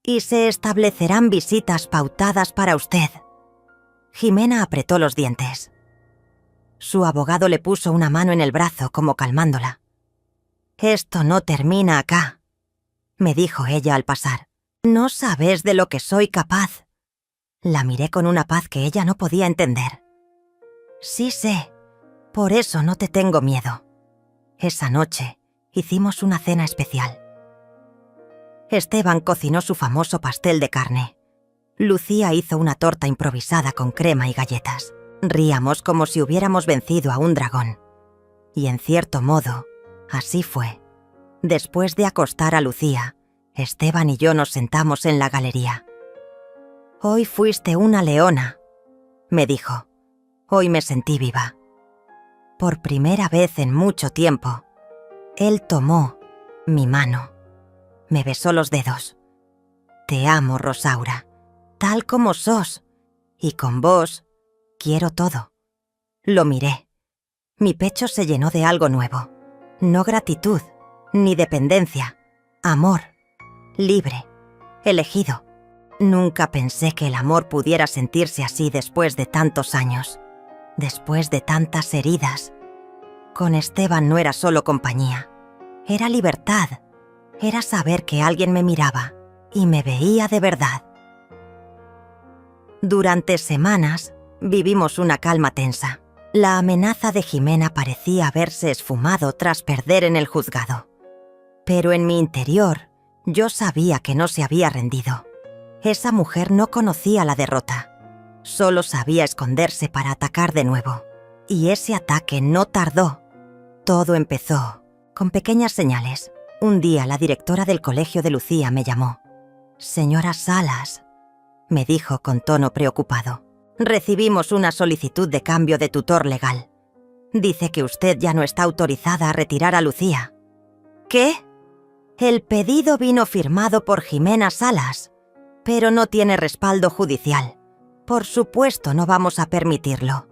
y se establecerán visitas pautadas para usted». Jimena apretó los dientes. Su abogado le puso una mano en el brazo como calmándola. «Esto no termina acá», me dijo ella al pasar. «No sabes de lo que soy capaz». La miré con una paz que ella no podía entender. «Sí sé, por eso no te tengo miedo». Esa noche hicimos una cena especial. Esteban cocinó su famoso pastel de carne. Lucía hizo una torta improvisada con crema y galletas. Ríamos como si hubiéramos vencido a un dragón. Y en cierto modo, así fue. Después de acostar a Lucía, Esteban y yo nos sentamos en la galería. «Hoy fuiste una leona», me dijo. Hoy me sentí viva. Por primera vez en mucho tiempo, él tomó mi mano. Me besó los dedos. «Te amo, Rosaura, tal como sos, y con vos quiero todo». Lo miré. Mi pecho se llenó de algo nuevo. No gratitud, ni dependencia. Amor. Libre. Elegido. Nunca pensé que el amor pudiera sentirse así después de tantos años. Después de tantas heridas. Con Esteban no era solo compañía. Era libertad. Era saber que alguien me miraba y me veía de verdad. Durante semanas vivimos una calma tensa. La amenaza de Jimena parecía haberse esfumado tras perder en el juzgado. Pero en mi interior, yo sabía que no se había rendido. Esa mujer no conocía la derrota. Solo sabía esconderse para atacar de nuevo. Y ese ataque no tardó. Todo empezó con pequeñas señales. Un día la directora del colegio de Lucía me llamó. «Señora Salas», me dijo con tono preocupado, «recibimos una solicitud de cambio de tutor legal. Dice que usted ya no está autorizada a retirar a Lucía». «¿Qué?» «El pedido vino firmado por Jimena Salas, pero no tiene respaldo judicial. Por supuesto no vamos a permitirlo.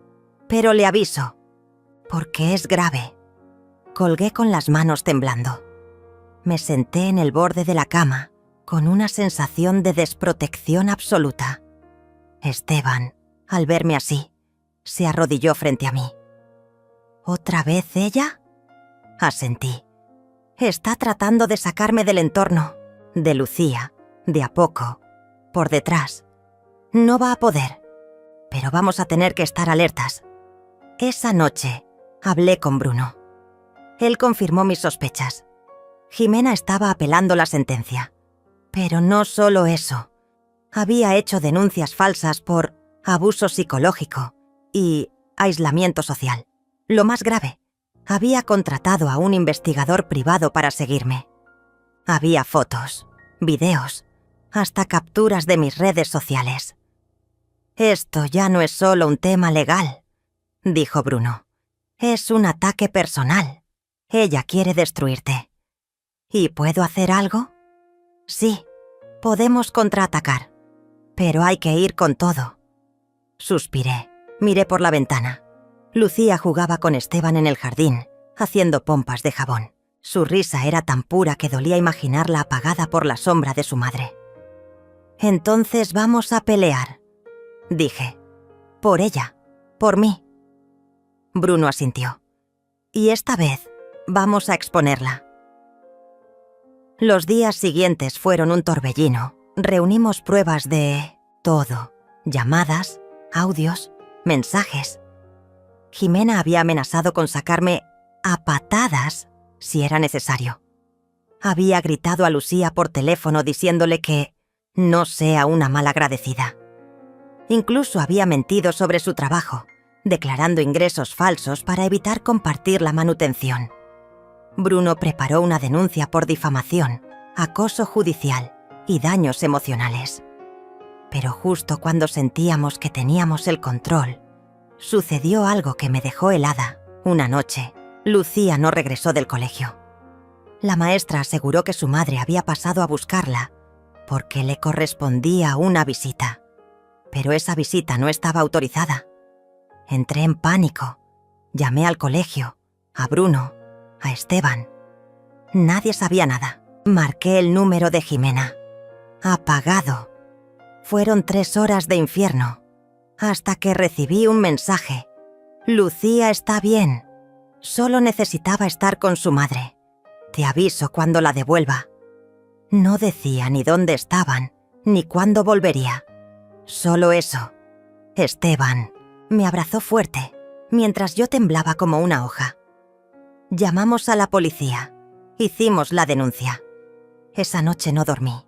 Pero le aviso, porque es grave». Colgué con las manos temblando. Me senté en el borde de la cama, con una sensación de desprotección absoluta. Esteban, al verme así, se arrodilló frente a mí. «¿Otra vez ella?», asentí. «Está tratando de sacarme del entorno, de Lucía, de a poco, por detrás. No va a poder, pero vamos a tener que estar alertas». Esa noche hablé con Bruno. Él confirmó mis sospechas. Jimena estaba apelando la sentencia. Pero no solo eso. Había hecho denuncias falsas por abuso psicológico y aislamiento social. Lo más grave, había contratado a un investigador privado para seguirme. Había fotos, videos, hasta capturas de mis redes sociales. «Esto ya no es solo un tema legal», dijo Bruno. «Es un ataque personal. Ella quiere destruirte». «¿Y puedo hacer algo?» «Sí, podemos contraatacar, pero hay que ir con todo». Suspiré, miré por la ventana. Lucía jugaba con Esteban en el jardín, haciendo pompas de jabón. Su risa era tan pura que dolía imaginarla apagada por la sombra de su madre. «Entonces vamos a pelear», dije. «Por ella, por mí». Bruno asintió. «Y esta vez vamos a exponerla». Los días siguientes fueron un torbellino. Reunimos pruebas de todo. Llamadas, audios, mensajes. Jimena había amenazado con sacarme a patadas si era necesario. Había gritado a Lucía por teléfono diciéndole que no sea una malagradecida. Incluso había mentido sobre su trabajo, declarando ingresos falsos para evitar compartir la manutención. Bruno preparó una denuncia por difamación acoso judicial y daños emocionales. Pero justo cuando sentíamos que teníamos el control, sucedió algo que me dejó helada. Una noche, Lucía no regresó del colegio. La maestra aseguró que su madre había pasado a buscarla porque le correspondía una visita. Pero esa visita no estaba autorizada. Entré en pánico. Llamé al colegio, a Bruno, a Esteban. Nadie sabía nada. Marqué el número de Jimena. Apagado. Fueron 3 horas de infierno, hasta que recibí un mensaje. Lucía está bien. Solo necesitaba estar con su madre. Te aviso cuando la devuelva. No decía ni dónde estaban, ni cuándo volvería. Solo eso. Esteban me abrazó fuerte, mientras yo temblaba como una hoja. Llamamos a la policía. Hicimos la denuncia. Esa noche no dormí.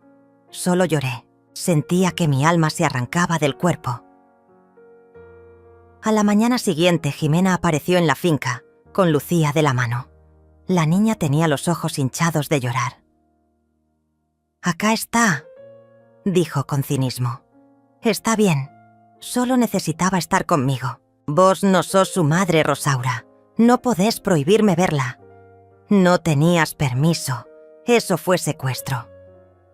Solo lloré. Sentía que mi alma se arrancaba del cuerpo. A la mañana siguiente, Jimena apareció en la finca, con Lucía de la mano. La niña tenía los ojos hinchados de llorar. «Acá está», dijo con cinismo. «Está bien. Solo necesitaba estar conmigo. Vos no sos su madre, Rosaura. No podés prohibirme verla. No tenías permiso. Eso fue secuestro.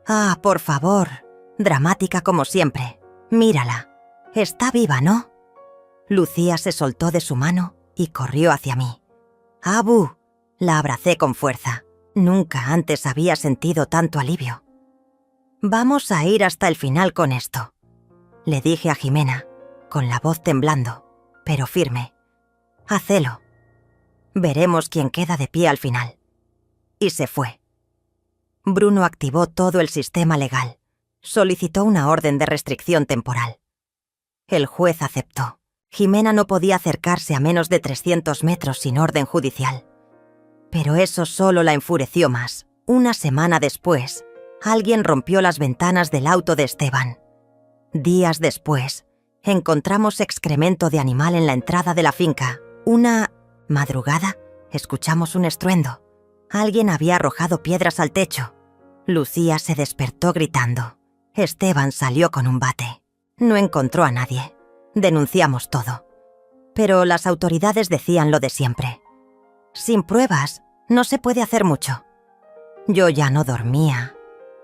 Ah, por favor». Dramática como siempre. Mírala. Está viva, ¿no? Lucía se soltó de su mano y corrió hacia mí. «Abu», la abracé con fuerza. Nunca antes había sentido tanto alivio. «Vamos a ir hasta el final con esto», le dije a Jimena, con la voz temblando, pero firme. «Hacelo. Veremos quién queda de pie al final». Y se fue. Bruno activó todo el sistema legal. Solicitó una orden de restricción temporal. El juez aceptó. Jimena no podía acercarse a menos de 300 metros sin orden judicial. Pero eso solo la enfureció más. Una semana después, alguien rompió las ventanas del auto de Esteban. Días después, encontramos excremento de animal en la entrada de la finca. Una madrugada, escuchamos un estruendo. Alguien había arrojado piedras al techo. Lucía se despertó gritando. Esteban salió con un bate. No encontró a nadie. Denunciamos todo. Pero las autoridades decían lo de siempre. Sin pruebas, no se puede hacer mucho. Yo ya no dormía.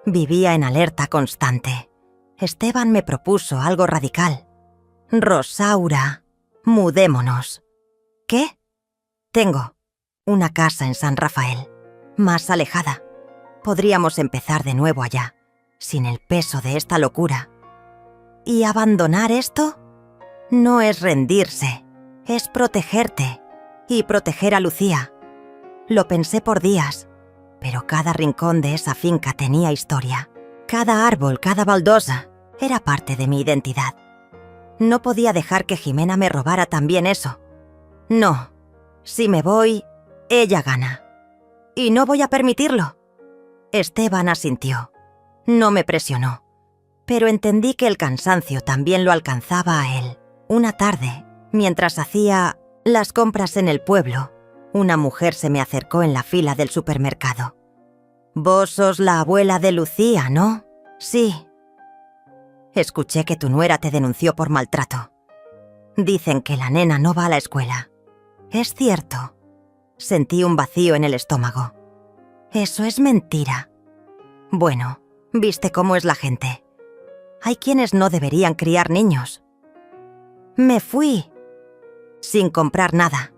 Vivía en alerta constante. Esteban me propuso algo radical. «Rosaura, mudémonos». «¿Qué?» «Tengo una casa en San Rafael, más alejada. Podríamos empezar de nuevo allá, sin el peso de esta locura. ¿Y abandonar esto? No es rendirse, es protegerte y proteger a Lucía». Lo pensé por días, pero cada rincón de esa finca tenía historia. Cada árbol, cada baldosa, era parte de mi identidad. No podía dejar que Jimena me robara también eso. No, si me voy, ella gana. Y no voy a permitirlo. Esteban asintió. No me presionó, pero entendí que el cansancio también lo alcanzaba a él. Una tarde, mientras hacía las compras en el pueblo, una mujer se me acercó en la fila del supermercado. «Vos sos la abuela de Lucía, ¿no?» «Sí». «Escuché que tu nuera te denunció por maltrato. Dicen que la nena no va a la escuela. ¿Es cierto?» Sentí un vacío en el estómago. «Eso es mentira». «Bueno, viste cómo es la gente. Hay quienes no deberían criar niños». Me fui, sin comprar nada.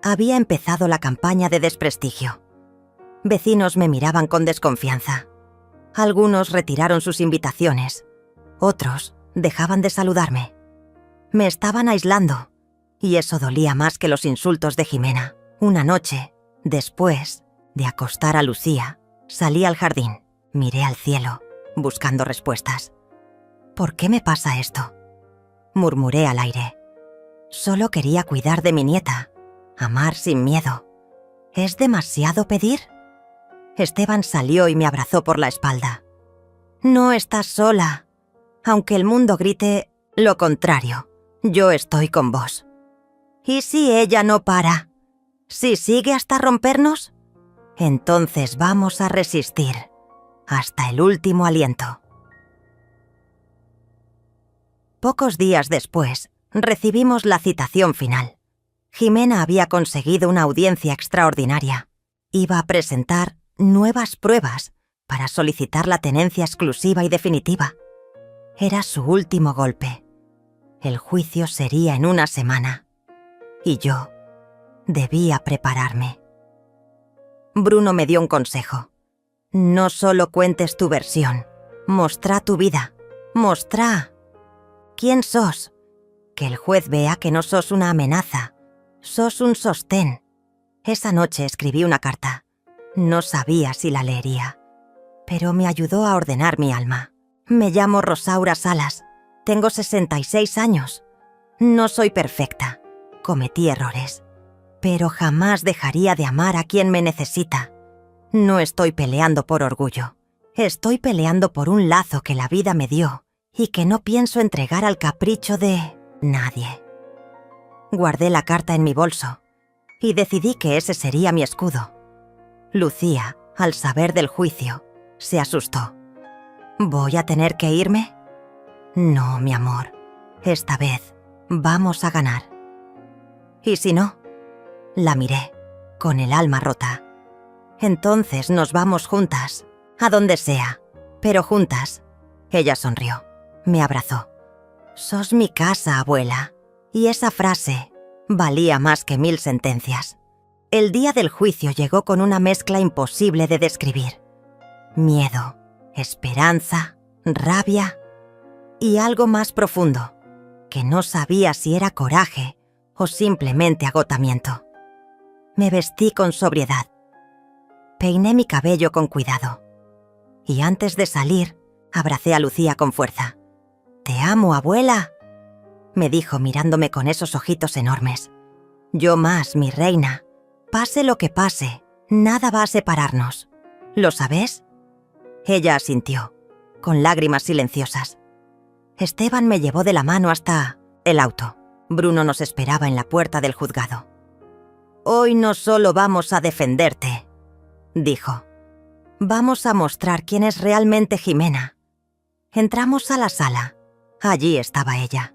Había empezado la campaña de desprestigio. Vecinos me miraban con desconfianza. Algunos retiraron sus invitaciones. Otros dejaban de saludarme. Me estaban aislando, y eso dolía más que los insultos de Jimena. Una noche, después de acostar a Lucía, salí al jardín, miré al cielo, buscando respuestas. ¿Por qué me pasa esto?, murmuré al aire. Solo quería cuidar de mi nieta, amar sin miedo. ¿Es demasiado pedir? Esteban salió y me abrazó por la espalda. No estás sola. Aunque el mundo grite lo contrario, yo estoy con vos. ¿Y si ella no para? ¿Si sigue hasta rompernos? Entonces vamos a resistir. hasta el último aliento. Pocos días después, recibimos la citación final. Jimena había conseguido una audiencia extraordinaria. Iba a presentar nuevas pruebas para solicitar la tenencia exclusiva y definitiva. Era su último golpe. El juicio sería en una semana. Y yo debía prepararme. Bruno me dio un consejo. No solo cuentes tu versión, mostrá tu vida, mostrá quién sos. Que el juez vea que no sos una amenaza, sos un sostén. Esa noche escribí una carta. No sabía si la leería, pero me ayudó a ordenar mi alma. Me llamo Rosaura Salas, tengo 66 años. No soy perfecta, cometí errores, pero jamás dejaría de amar a quien me necesita. No estoy peleando por orgullo, estoy peleando por un lazo que la vida me dio y que no pienso entregar al capricho de nadie. Guardé la carta en mi bolso y decidí que ese sería mi escudo. Lucía, al saber del juicio, se asustó. ¿Voy a tener que irme? No, mi amor. Esta vez vamos a ganar. ¿Y si no? La miré, con el alma rota. Entonces nos vamos juntas, a donde sea, pero juntas. Ella sonrió, me abrazó. Sos mi casa, abuela. Y esa frase valía más que 1000 sentencias. El día del juicio llegó con una mezcla imposible de describir. Miedo, esperanza, rabia y algo más profundo, que no sabía si era coraje o simplemente agotamiento. Me vestí con sobriedad. Peiné mi cabello con cuidado. Y antes de salir, abracé a Lucía con fuerza. «Te amo, abuela», me dijo mirándome con esos ojitos enormes. «Yo más, mi reina. Pase lo que pase, nada va a separarnos. ¿Lo sabes?» Ella asintió, con lágrimas silenciosas. Esteban me llevó de la mano hasta el auto. Bruno nos esperaba en la puerta del juzgado. «Hoy no solo vamos a defenderte», dijo. «Vamos a mostrar quién es realmente Jimena». Entramos a la sala. Allí estaba ella.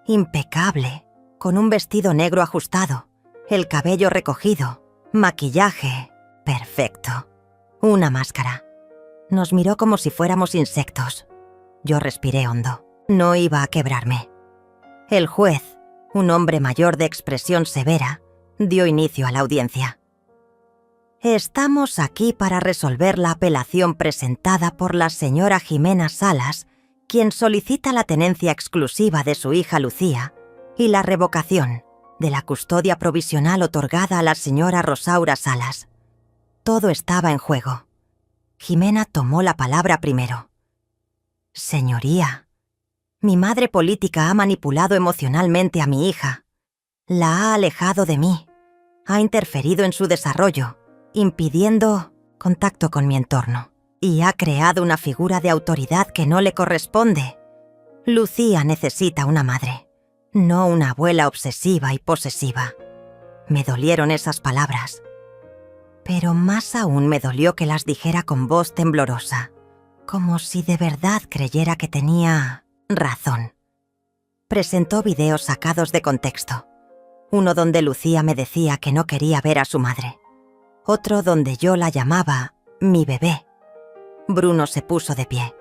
Impecable, con un vestido negro ajustado, el cabello recogido, maquillaje perfecto, una máscara. Nos miró como si fuéramos insectos. Yo respiré hondo. No iba a quebrarme. El juez, un hombre mayor de expresión severa, dio inicio a la audiencia. «Estamos aquí para resolver la apelación presentada por la señora Jimena Salas, quien solicita la tenencia exclusiva de su hija Lucía y la revocación de la custodia provisional otorgada a la señora Rosaura Salas». Todo estaba en juego. Jimena tomó la palabra primero. «Señoría, mi madre política ha manipulado emocionalmente a mi hija. La ha alejado de mí, ha interferido en su desarrollo, impidiendo contacto con mi entorno, y ha creado una figura de autoridad que no le corresponde. Lucía necesita una madre, no una abuela obsesiva y posesiva». Me dolieron esas palabras, pero más aún me dolió que las dijera con voz temblorosa, como si de verdad creyera que tenía razón. Presentó videos sacados de contexto. Uno donde Lucía me decía que no quería ver a su madre. Otro donde yo la llamaba mi bebé. Bruno se puso de pie.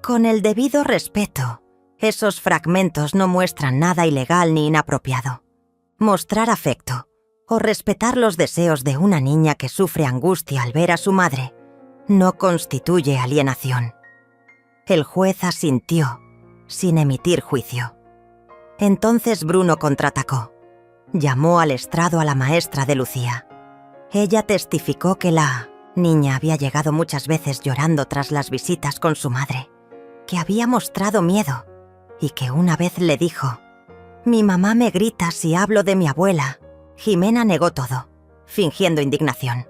«Con el debido respeto, esos fragmentos no muestran nada ilegal ni inapropiado. Mostrar afecto o respetar los deseos de una niña que sufre angustia al ver a su madre no constituye alienación». El juez asintió, sin emitir juicio. Entonces Bruno contraatacó. Llamó al estrado a la maestra de Lucía. Ella testificó que la niña había llegado muchas veces llorando tras las visitas con su madre, que había mostrado miedo y que una vez le dijo: «Mi mamá me grita si hablo de mi abuela». Jimena negó todo, fingiendo indignación.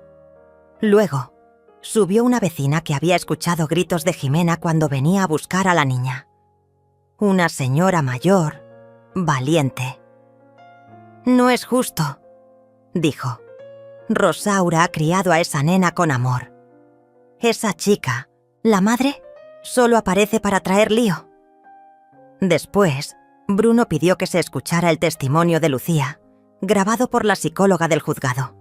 Luego, subió una vecina que había escuchado gritos de Jimena cuando venía a buscar a la niña. Una señora mayor, valiente. «No es justo», dijo. «Rosaura ha criado a esa nena con amor. Esa chica, la madre, solo aparece para traer lío. Después, Bruno pidió que se escuchara el testimonio de Lucía, grabado por la psicóloga del juzgado.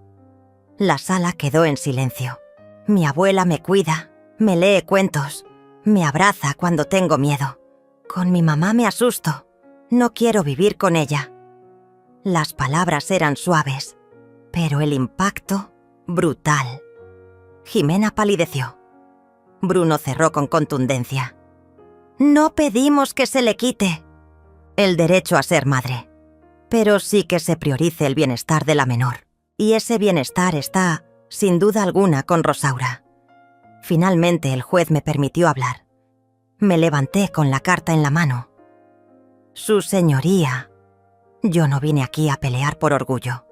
La sala quedó en silencio. Mi abuela me cuida, me lee cuentos, me abraza cuando tengo miedo. Con mi mamá me asusto. No quiero vivir con ella. Las palabras eran suaves, pero el impacto, brutal. Jimena palideció. Bruno cerró con contundencia. No pedimos que se le quite el derecho a ser madre, pero sí que se priorice el bienestar de la menor. Y ese bienestar está, sin duda alguna, con Rosaura. Finalmente el juez me permitió hablar. Me levanté con la carta en la mano. Su señoría, yo no vine aquí a pelear por orgullo.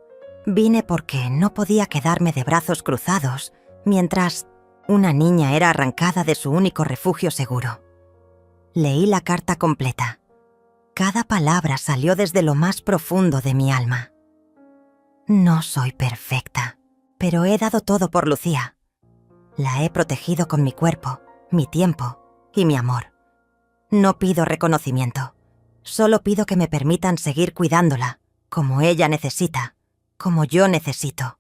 Vine porque no podía quedarme de brazos cruzados mientras una niña era arrancada de su único refugio seguro. Leí la carta completa. Cada palabra salió desde lo más profundo de mi alma. No soy perfecta, pero he dado todo por Lucía. La he protegido con mi cuerpo, mi tiempo y mi amor. No pido reconocimiento. Solo pido que me permitan seguir cuidándola, como ella necesita, como yo necesito.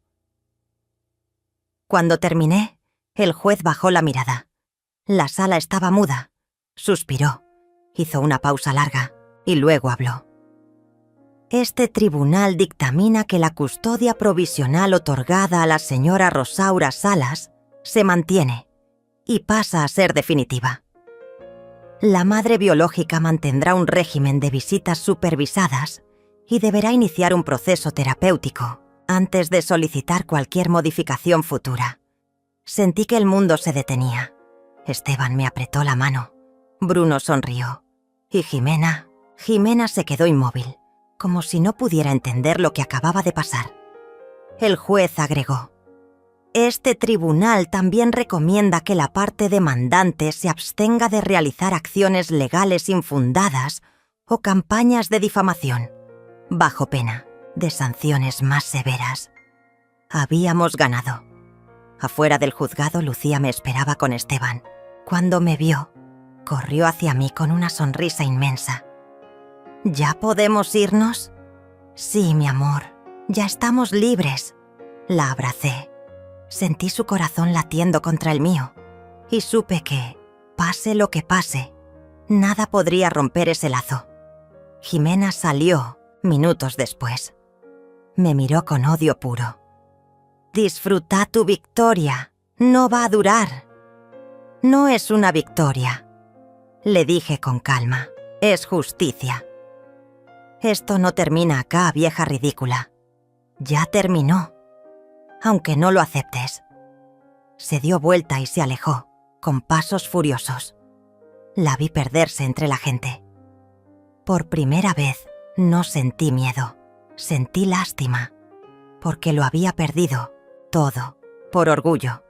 Cuando terminé, el juez bajó la mirada. La sala estaba muda. Suspiró, hizo una pausa larga y luego habló. Este tribunal dictamina que la custodia provisional otorgada a la señora Rosaura Salas se mantiene y pasa a ser definitiva. La madre biológica mantendrá un régimen de visitas supervisadas y deberá iniciar un proceso terapéutico antes de solicitar cualquier modificación futura. Sentí que el mundo se detenía. Esteban me apretó la mano. Bruno sonrió. Y Jimena se quedó inmóvil, como si no pudiera entender lo que acababa de pasar. El juez agregó: este tribunal también recomienda que la parte demandante se abstenga de realizar acciones legales infundadas o campañas de difamación, bajo pena de sanciones más severas. Habíamos ganado. Afuera del juzgado, Lucía me esperaba con Esteban. Cuando me vio, corrió hacia mí con una sonrisa inmensa. ¿Ya podemos irnos? Sí, mi amor, ya estamos libres. La abracé. Sentí su corazón latiendo contra el mío y supe que, pase lo que pase, nada podría romper ese lazo. Jimena salió minutos después. Me miró con odio puro. Disfruta tu victoria, no va a durar. No es una victoria, le dije con calma, es justicia. Esto no termina acá, vieja ridícula. Ya terminó. Aunque no lo aceptes. Se dio vuelta y se alejó, con pasos furiosos. La vi perderse entre la gente. Por primera vez no sentí miedo, sentí lástima, porque lo había perdido todo, por orgullo,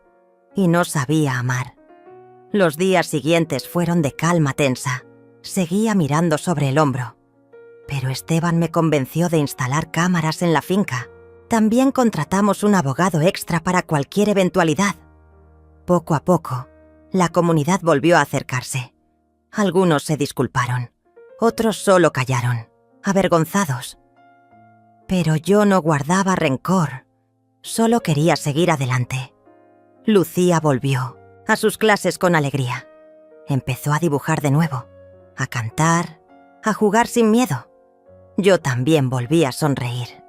y no sabía amar. Los días siguientes fueron de calma tensa. Seguía mirando sobre el hombro. Pero Esteban me convenció de instalar cámaras en la finca. También contratamos un abogado extra para cualquier eventualidad. Poco a poco, la comunidad volvió a acercarse. Algunos se disculparon, otros solo callaron, avergonzados. Pero yo no guardaba rencor, solo quería seguir adelante. Lucía volvió a sus clases con alegría. Empezó a dibujar de nuevo, a cantar, a jugar sin miedo. Yo también volví a sonreír.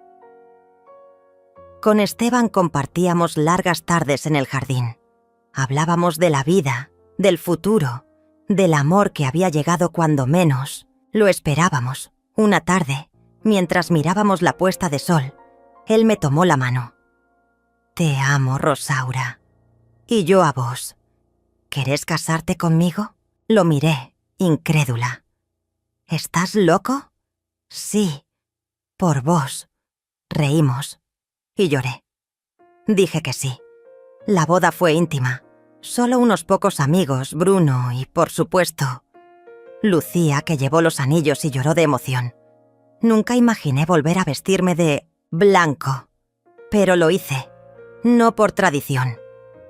Con Esteban compartíamos largas tardes en el jardín. Hablábamos de la vida, del futuro, del amor que había llegado cuando menos lo esperábamos. Una tarde, mientras mirábamos la puesta de sol, él me tomó la mano. Te amo, Rosaura. Y yo a vos. ¿Querés casarte conmigo? Lo miré, incrédula. ¿Estás loco? Sí, por vos. Reímos. Y lloré. Dije que sí. La boda fue íntima. Solo unos pocos amigos, Bruno y, por supuesto, Lucía, que llevó los anillos y lloró de emoción. Nunca imaginé volver a vestirme de blanco. Pero lo hice. No por tradición.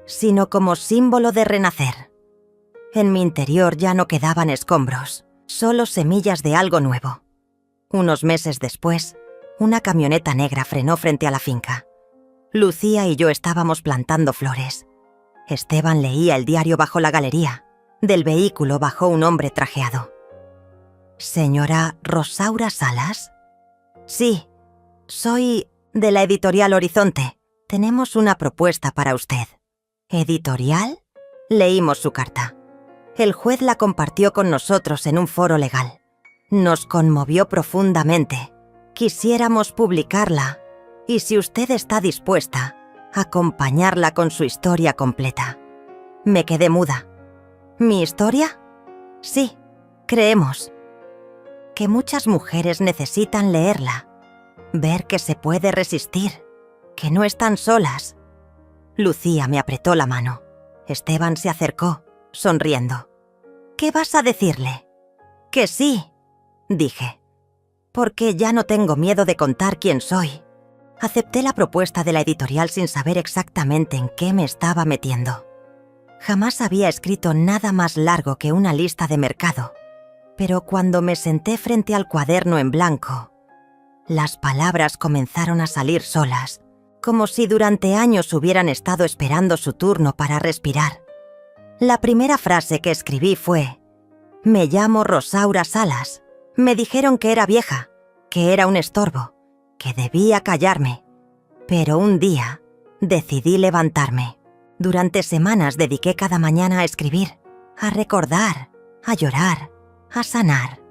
sino como símbolo de renacer. En mi interior ya no quedaban escombros, solo semillas de algo nuevo. Unos meses después, una camioneta negra frenó frente a la finca. Lucía y yo estábamos plantando flores. Esteban leía el diario bajo la galería. Del vehículo bajó un hombre trajeado. ¿Señora Rosaura Salas? Sí, soy de la editorial Horizonte. Tenemos una propuesta para usted. ¿Editorial? Leímos su carta. El juez la compartió con nosotros en un foro legal. Nos conmovió profundamente. Quisiéramos publicarla, y si usted está dispuesta, acompañarla con su historia completa. Me quedé muda. ¿Mi historia? Sí, creemos que muchas mujeres necesitan leerla, ver que se puede resistir, que no están solas. Lucía me apretó la mano. Esteban se acercó, sonriendo. ¿Qué vas a decirle? Que sí, dije, porque ya no tengo miedo de contar quién soy. Acepté la propuesta de la editorial sin saber exactamente en qué me estaba metiendo. Jamás había escrito nada más largo que una lista de mercado, pero cuando me senté frente al cuaderno en blanco, las palabras comenzaron a salir solas, como si durante años hubieran estado esperando su turno para respirar. La primera frase que escribí fue: «Me llamo Rosaura Salas. Me dijeron que era vieja, que era un estorbo, que debía callarme. Pero un día decidí levantarme. Durante semanas dediqué cada mañana a escribir, a recordar, a llorar, a sanar.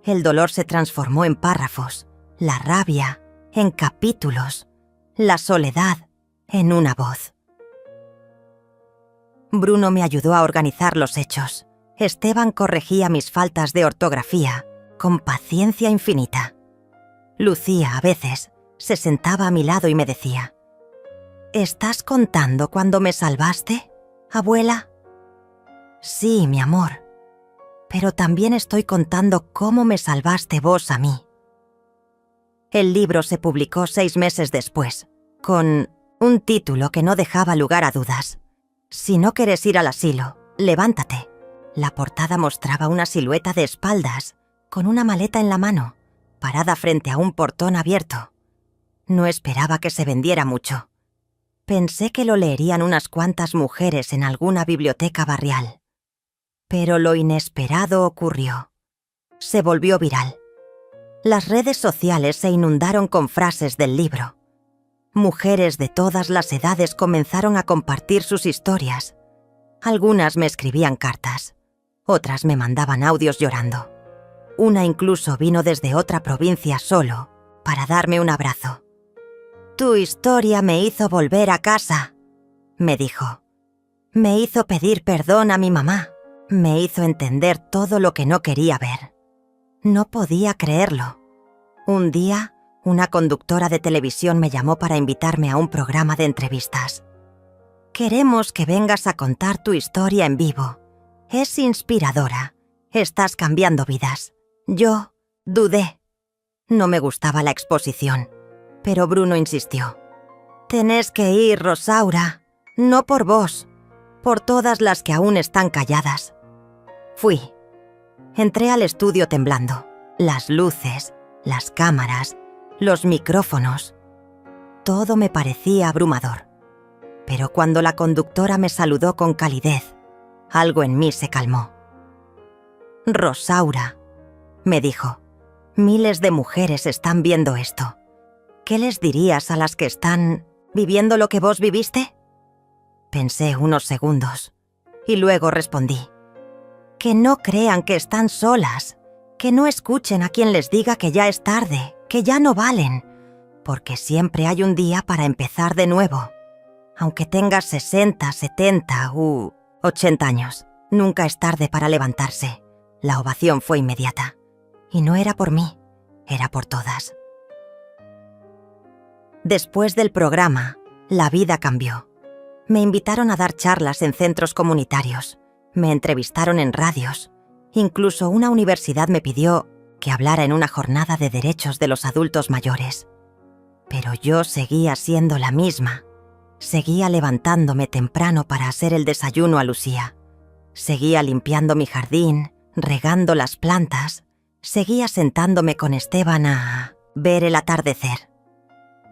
El dolor se transformó en párrafos, la rabia en capítulos, la soledad en una voz». Bruno me ayudó a organizar los hechos. Esteban corregía mis faltas de ortografía con paciencia infinita. Lucía, a veces, se sentaba a mi lado y me decía: «¿Estás contando cuando me salvaste, abuela?» «Sí, mi amor, pero también estoy contando cómo me salvaste vos a mí». El libro se publicó 6 meses después, con un título que no dejaba lugar a dudas: «Si no quieres ir al asilo, levántate». La portada mostraba una silueta de espaldas, con una maleta en la mano, parada frente a un portón abierto. No esperaba que se vendiera mucho. Pensé que lo leerían unas cuantas mujeres en alguna biblioteca barrial. Pero lo inesperado ocurrió. Se volvió viral. Las redes sociales se inundaron con frases del libro. Mujeres de todas las edades comenzaron a compartir sus historias. Algunas me escribían cartas, otras me mandaban audios llorando. Una incluso vino desde otra provincia solo para darme un abrazo. «Tu historia me hizo volver a casa», me dijo. Me hizo pedir perdón a mi mamá. Me hizo entender todo lo que no quería ver. No podía creerlo. Un día, una conductora de televisión me llamó para invitarme a un programa de entrevistas. «Queremos que vengas a contar tu historia en vivo. Es inspiradora. Estás cambiando vidas». Yo dudé. No me gustaba la exposición, pero Bruno insistió. «Tenés que ir, Rosaura. No por vos, por todas las que aún están calladas». Fui. Entré al estudio temblando. Las luces, las cámaras, los micrófonos. Todo me parecía abrumador. Pero cuando la conductora me saludó con calidez, algo en mí se calmó. «Rosaura», me dijo, «miles de mujeres están viendo esto. ¿Qué les dirías a las que están viviendo lo que vos viviste?» Pensé unos segundos y luego respondí: «Que no crean que están solas, que no escuchen a quien les diga que ya es tarde, que ya no valen, porque siempre hay un día para empezar de nuevo. Aunque tengas 60, 70 u 80 años, nunca es tarde para levantarse». La ovación fue inmediata. Y no era por mí, era por todas. Después del programa, la vida cambió. Me invitaron a dar charlas en centros comunitarios, me entrevistaron en radios, incluso una universidad me pidió que hablara en una jornada de derechos de los adultos mayores. Pero yo seguía siendo la misma, Seguía levantándome temprano para hacer el desayuno a Lucía. Seguía limpiando mi jardín, regando las plantas. Seguía sentándome con Esteban a ver el atardecer.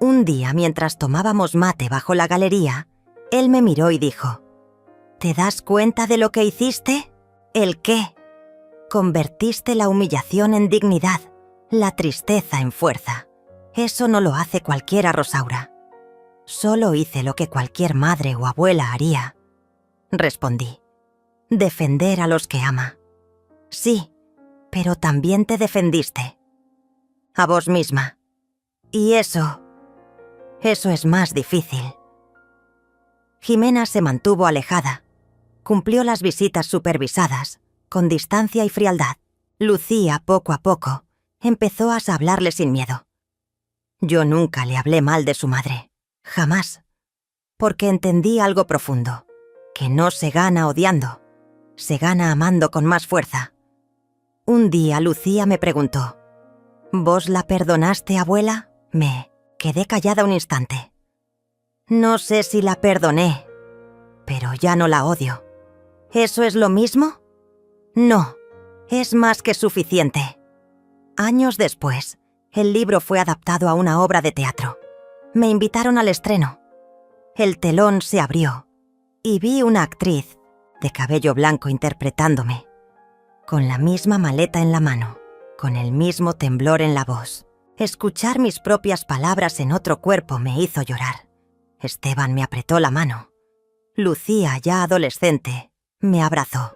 Un día, mientras tomábamos mate bajo la galería, él me miró y dijo: ¿Te das cuenta de lo que hiciste? ¿El qué? Convertiste la humillación en dignidad, la tristeza en fuerza. Eso no lo hace cualquiera, Rosaura. Solo hice lo que cualquier madre o abuela haría. Respondí: defender a los que ama. Sí, pero también te defendiste. A vos misma. Y eso es más difícil. Jimena se mantuvo alejada. Cumplió las visitas supervisadas, con distancia y frialdad. Lucía, poco a poco, empezó a hablarle sin miedo. Yo nunca le hablé mal de su madre. Jamás. Porque entendí algo profundo, que no se gana odiando, se gana amando con más fuerza. Un día Lucía me preguntó: ¿Vos la perdonaste, abuela? Me quedé callada un instante. No sé si la perdoné, pero ya no la odio. ¿Eso es lo mismo? No, es más que suficiente. Años después, el libro fue adaptado a una obra de teatro. Me invitaron al estreno. El telón se abrió y vi una actriz de cabello blanco interpretándome, con la misma maleta en la mano, con el mismo temblor en la voz. Escuchar mis propias palabras en otro cuerpo me hizo llorar. Esteban me apretó la mano. Lucía, ya adolescente, me abrazó.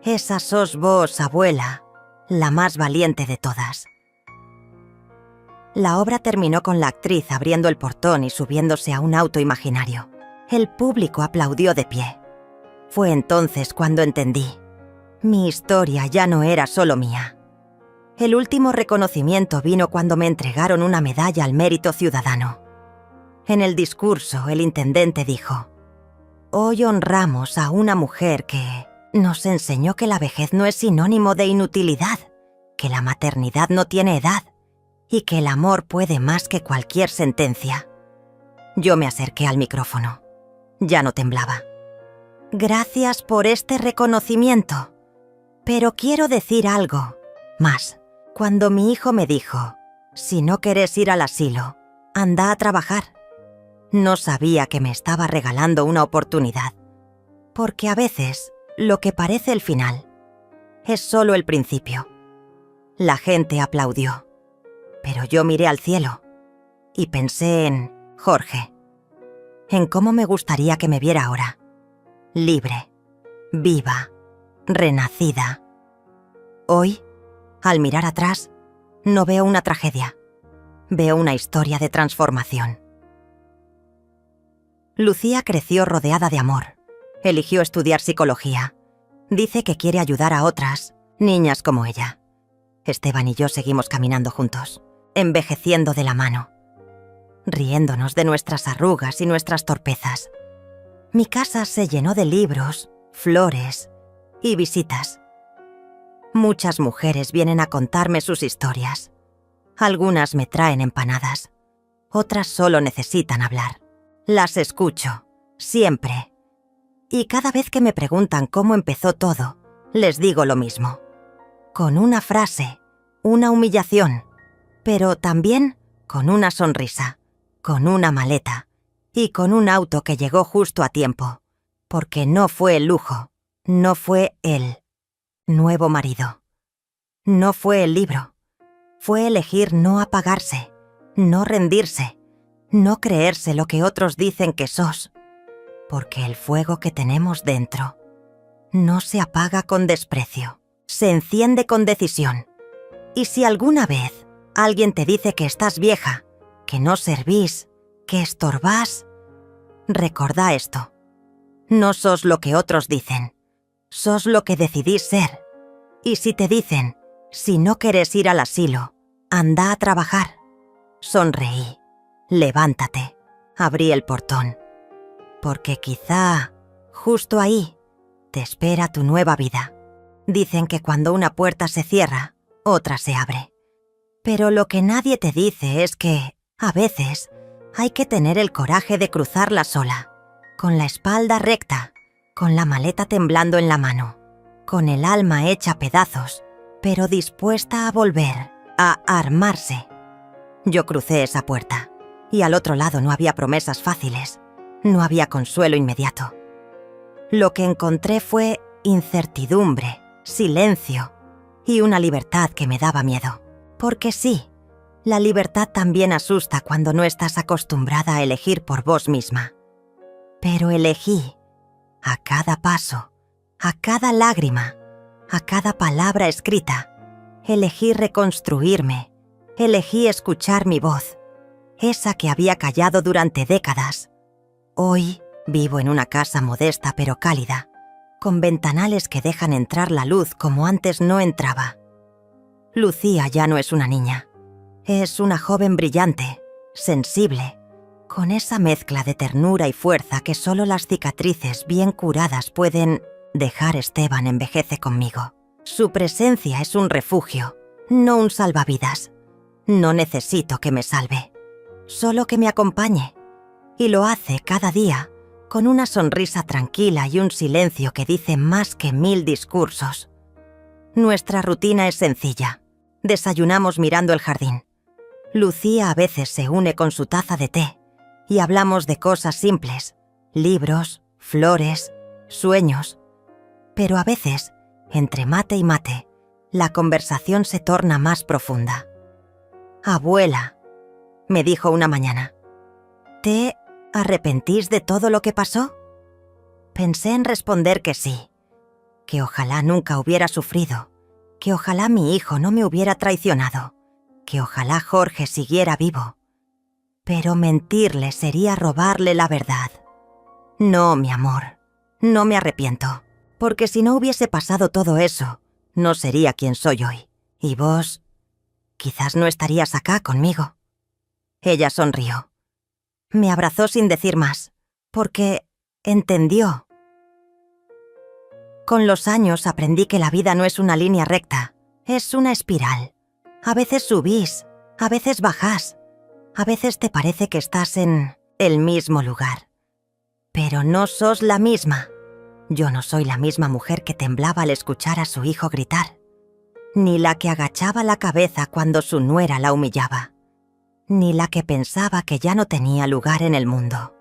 Esa sos vos, abuela, la más valiente de todas. La obra terminó con la actriz abriendo el portón y subiéndose a un auto imaginario. El público aplaudió de pie. Fue entonces cuando entendí. Mi historia ya no era solo mía. El último reconocimiento vino cuando me entregaron una medalla al mérito ciudadano. En el discurso, el intendente dijo: «Hoy honramos a una mujer que nos enseñó que la vejez no es sinónimo de inutilidad, que la maternidad no tiene edad y que el amor puede más que cualquier sentencia». Yo me acerqué al micrófono. Ya no temblaba. «Gracias por este reconocimiento. Pero quiero decir algo más. Cuando mi hijo me dijo: si no querés ir al asilo, anda a trabajar, no sabía que me estaba regalando una oportunidad. Porque a veces, lo que parece el final es solo el principio». La gente aplaudió, pero yo miré al cielo y pensé en Jorge, en cómo me gustaría que me viera ahora, libre, viva, renacida. Hoy, al mirar atrás, no veo una tragedia, veo una historia de transformación. Lucía creció rodeada de amor. Eligió estudiar psicología. Dice que quiere ayudar a otras, niñas como ella. Esteban y yo seguimos caminando juntos, envejeciendo de la mano, riéndonos de nuestras arrugas y nuestras torpezas. Mi casa se llenó de libros, flores y visitas. Muchas mujeres vienen a contarme sus historias. Algunas me traen empanadas, otras solo necesitan hablar. Las escucho, siempre. Y cada vez que me preguntan cómo empezó todo, les digo lo mismo. Con una frase, una humillación, pero también con una sonrisa, con una maleta y con un auto que llegó justo a tiempo, porque no fue el lujo, no fue el nuevo marido, no fue el libro, fue elegir no apagarse, no rendirse, no creerse lo que otros dicen que sos, porque el fuego que tenemos dentro no se apaga con desprecio, se enciende con decisión. Y si alguna vez alguien te dice que estás vieja, que no servís, que estorbás, recordá esto. No sos lo que otros dicen, sos lo que decidís ser. Y si te dicen: si no querés ir al asilo, anda a trabajar, sonreí, levántate, abrí el portón. Porque quizá, justo ahí, te espera tu nueva vida. Dicen que cuando una puerta se cierra, otra se abre. Pero lo que nadie te dice es que, a veces, Hay que tener el coraje de cruzarla sola, con la espalda recta, con la maleta temblando en la mano, con el alma hecha pedazos, pero dispuesta a volver, a armarse. Yo crucé esa puerta, y al otro lado no había promesas fáciles, no había consuelo inmediato. Lo que encontré fue incertidumbre, silencio y una libertad que me daba miedo. Porque sí, la libertad también asusta cuando no estás acostumbrada a elegir por vos misma. Pero elegí, a cada paso, a cada lágrima, a cada palabra escrita, elegí reconstruirme, elegí escuchar mi voz, esa que había callado durante décadas. Hoy vivo en una casa modesta pero cálida, con ventanales que dejan entrar la luz como antes no entraba. Lucía ya no es una niña. Es una joven brillante, sensible, con esa mezcla de ternura y fuerza que solo las cicatrices bien curadas pueden dejar. Esteban envejece conmigo. Su presencia es un refugio, no un salvavidas. No necesito que me salve, solo que me acompañe. Y lo hace cada día, con una sonrisa tranquila y un silencio que dice más que 1000 discursos. Nuestra rutina es sencilla. Desayunamos mirando el jardín. Lucía a veces se une con su taza de té y hablamos de cosas simples, libros, flores, sueños. Pero a veces, entre mate y mate, la conversación se torna más profunda. «Abuela», me dijo una mañana, «¿te arrepentís de todo lo que pasó?» Pensé en responder que sí, que ojalá nunca hubiera sufrido, que ojalá mi hijo no me hubiera traicionado, que ojalá Jorge siguiera vivo. Pero mentirle sería robarle la verdad. No, mi amor, no me arrepiento, porque si no hubiese pasado todo eso, no sería quien soy hoy. Y vos, quizás no estarías acá conmigo. Ella sonrió. Me abrazó sin decir más, porque entendió. Con los años aprendí que la vida no es una línea recta, es una espiral. A veces subís, a veces bajás, a veces te parece que estás en el mismo lugar. Pero no sos la misma. Yo no soy la misma mujer que temblaba al escuchar a su hijo gritar, ni la que agachaba la cabeza cuando su nuera la humillaba, ni la que pensaba que ya no tenía lugar en el mundo.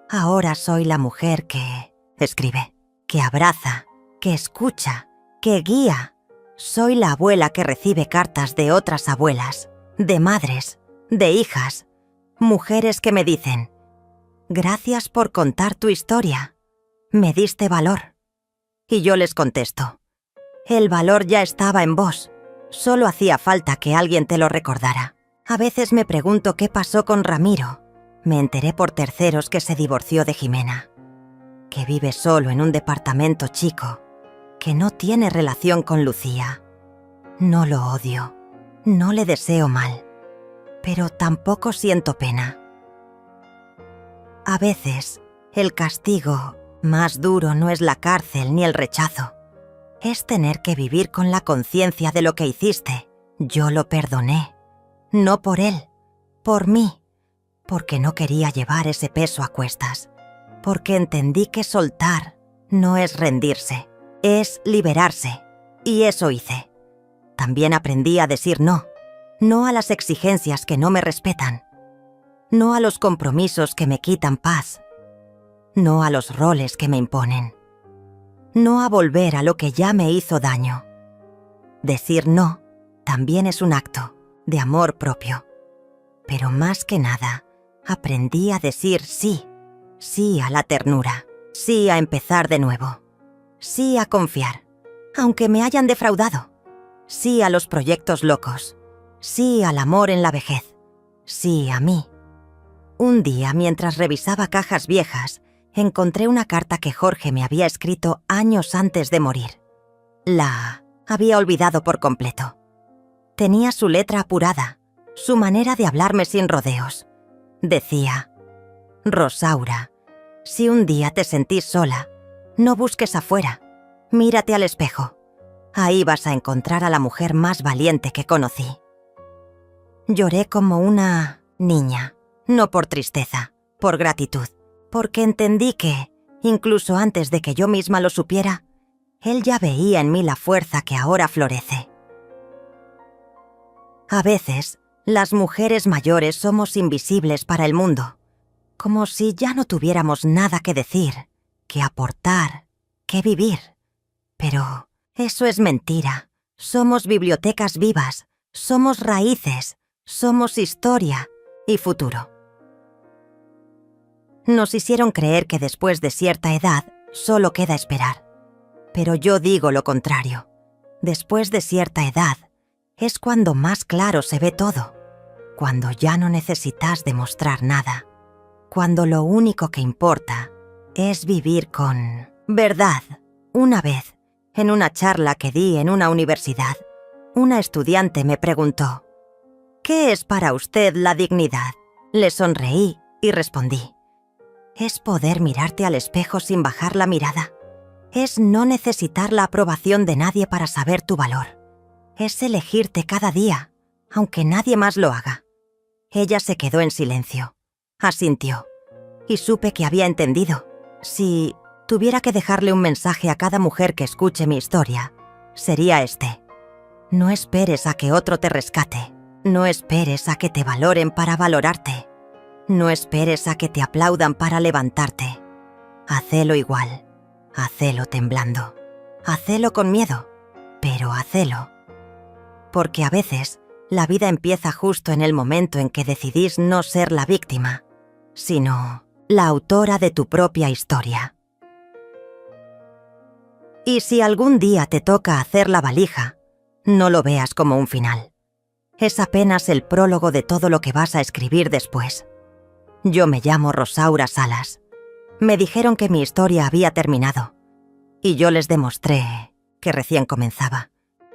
Ahora soy la mujer que escribe, que abraza, que escucha, que guía. Soy la abuela que recibe cartas de otras abuelas, de madres, de hijas, mujeres que me dicen: «Gracias por contar tu historia, me diste valor». Y yo les contesto: «El valor ya estaba en vos, solo hacía falta que alguien te lo recordara». A veces me pregunto qué pasó con Ramiro. Me enteré por terceros que se divorció de Jimena, que vive solo en un departamento chico, que no tiene relación con Lucía. No lo odio, no le deseo mal, pero tampoco siento pena. A veces, el castigo más duro no es la cárcel ni el rechazo. Es tener que vivir con la conciencia de lo que hiciste. Yo lo perdoné, no por él, por mí, porque no quería llevar ese peso a cuestas, porque entendí que soltar no es rendirse, es liberarse, y eso hice. También aprendí a decir no, no a las exigencias que no me respetan, no a los compromisos que me quitan paz, no a los roles que me imponen, no a volver a lo que ya me hizo daño. Decir no también es un acto de amor propio, pero más que nada, aprendí a decir sí, sí a la ternura, sí a empezar de nuevo, sí a confiar, aunque me hayan defraudado, sí a los proyectos locos, sí al amor en la vejez, sí a mí. Un día, mientras revisaba cajas viejas, encontré una carta que Jorge me había escrito años antes de morir. La había olvidado por completo. Tenía su letra apurada, su manera de hablarme sin rodeos. Decía: «Rosaura, si un día te sentís sola, no busques afuera, mírate al espejo. Ahí vas a encontrar a la mujer más valiente que conocí». Lloré como una niña, No por tristeza, por gratitud, porque entendí que, incluso antes de que yo misma lo supiera, él ya veía en mí la fuerza que ahora florece. A veces, las mujeres mayores somos invisibles para el mundo, como si ya no tuviéramos nada que decir, que aportar, que vivir. Pero eso es mentira. Somos bibliotecas vivas, somos raíces, somos historia y futuro. Nos hicieron creer que después de cierta edad solo queda esperar. Pero yo digo lo contrario. Después de cierta edad es cuando más claro se ve todo, cuando ya no necesitas demostrar nada, cuando lo único que importa es vivir con verdad. Una vez, en una charla que di en una universidad, una estudiante me preguntó: ¿qué es para usted la dignidad? Le sonreí y respondí: es poder mirarte al espejo sin bajar la mirada. Es no necesitar la aprobación de nadie para saber tu valor. Es elegirte cada día, aunque nadie más lo haga. Ella se quedó en silencio, asintió, y supe que había entendido. Si tuviera que dejarle un mensaje a cada mujer que escuche mi historia, sería este: no esperes a que otro te rescate. No esperes a que te valoren para valorarte. No esperes a que te aplaudan para levantarte. Hacelo igual. Hacelo temblando. Hacelo con miedo, pero hacelo. Porque a veces la vida empieza justo en el momento en que decidís no ser la víctima, sino la autora de tu propia historia. Y si algún día te toca hacer la valija, no lo veas como un final. Es apenas el prólogo de todo lo que vas a escribir después. Yo me llamo Rosaura Salas. Me dijeron que mi historia había terminado, y yo les demostré que recién comenzaba.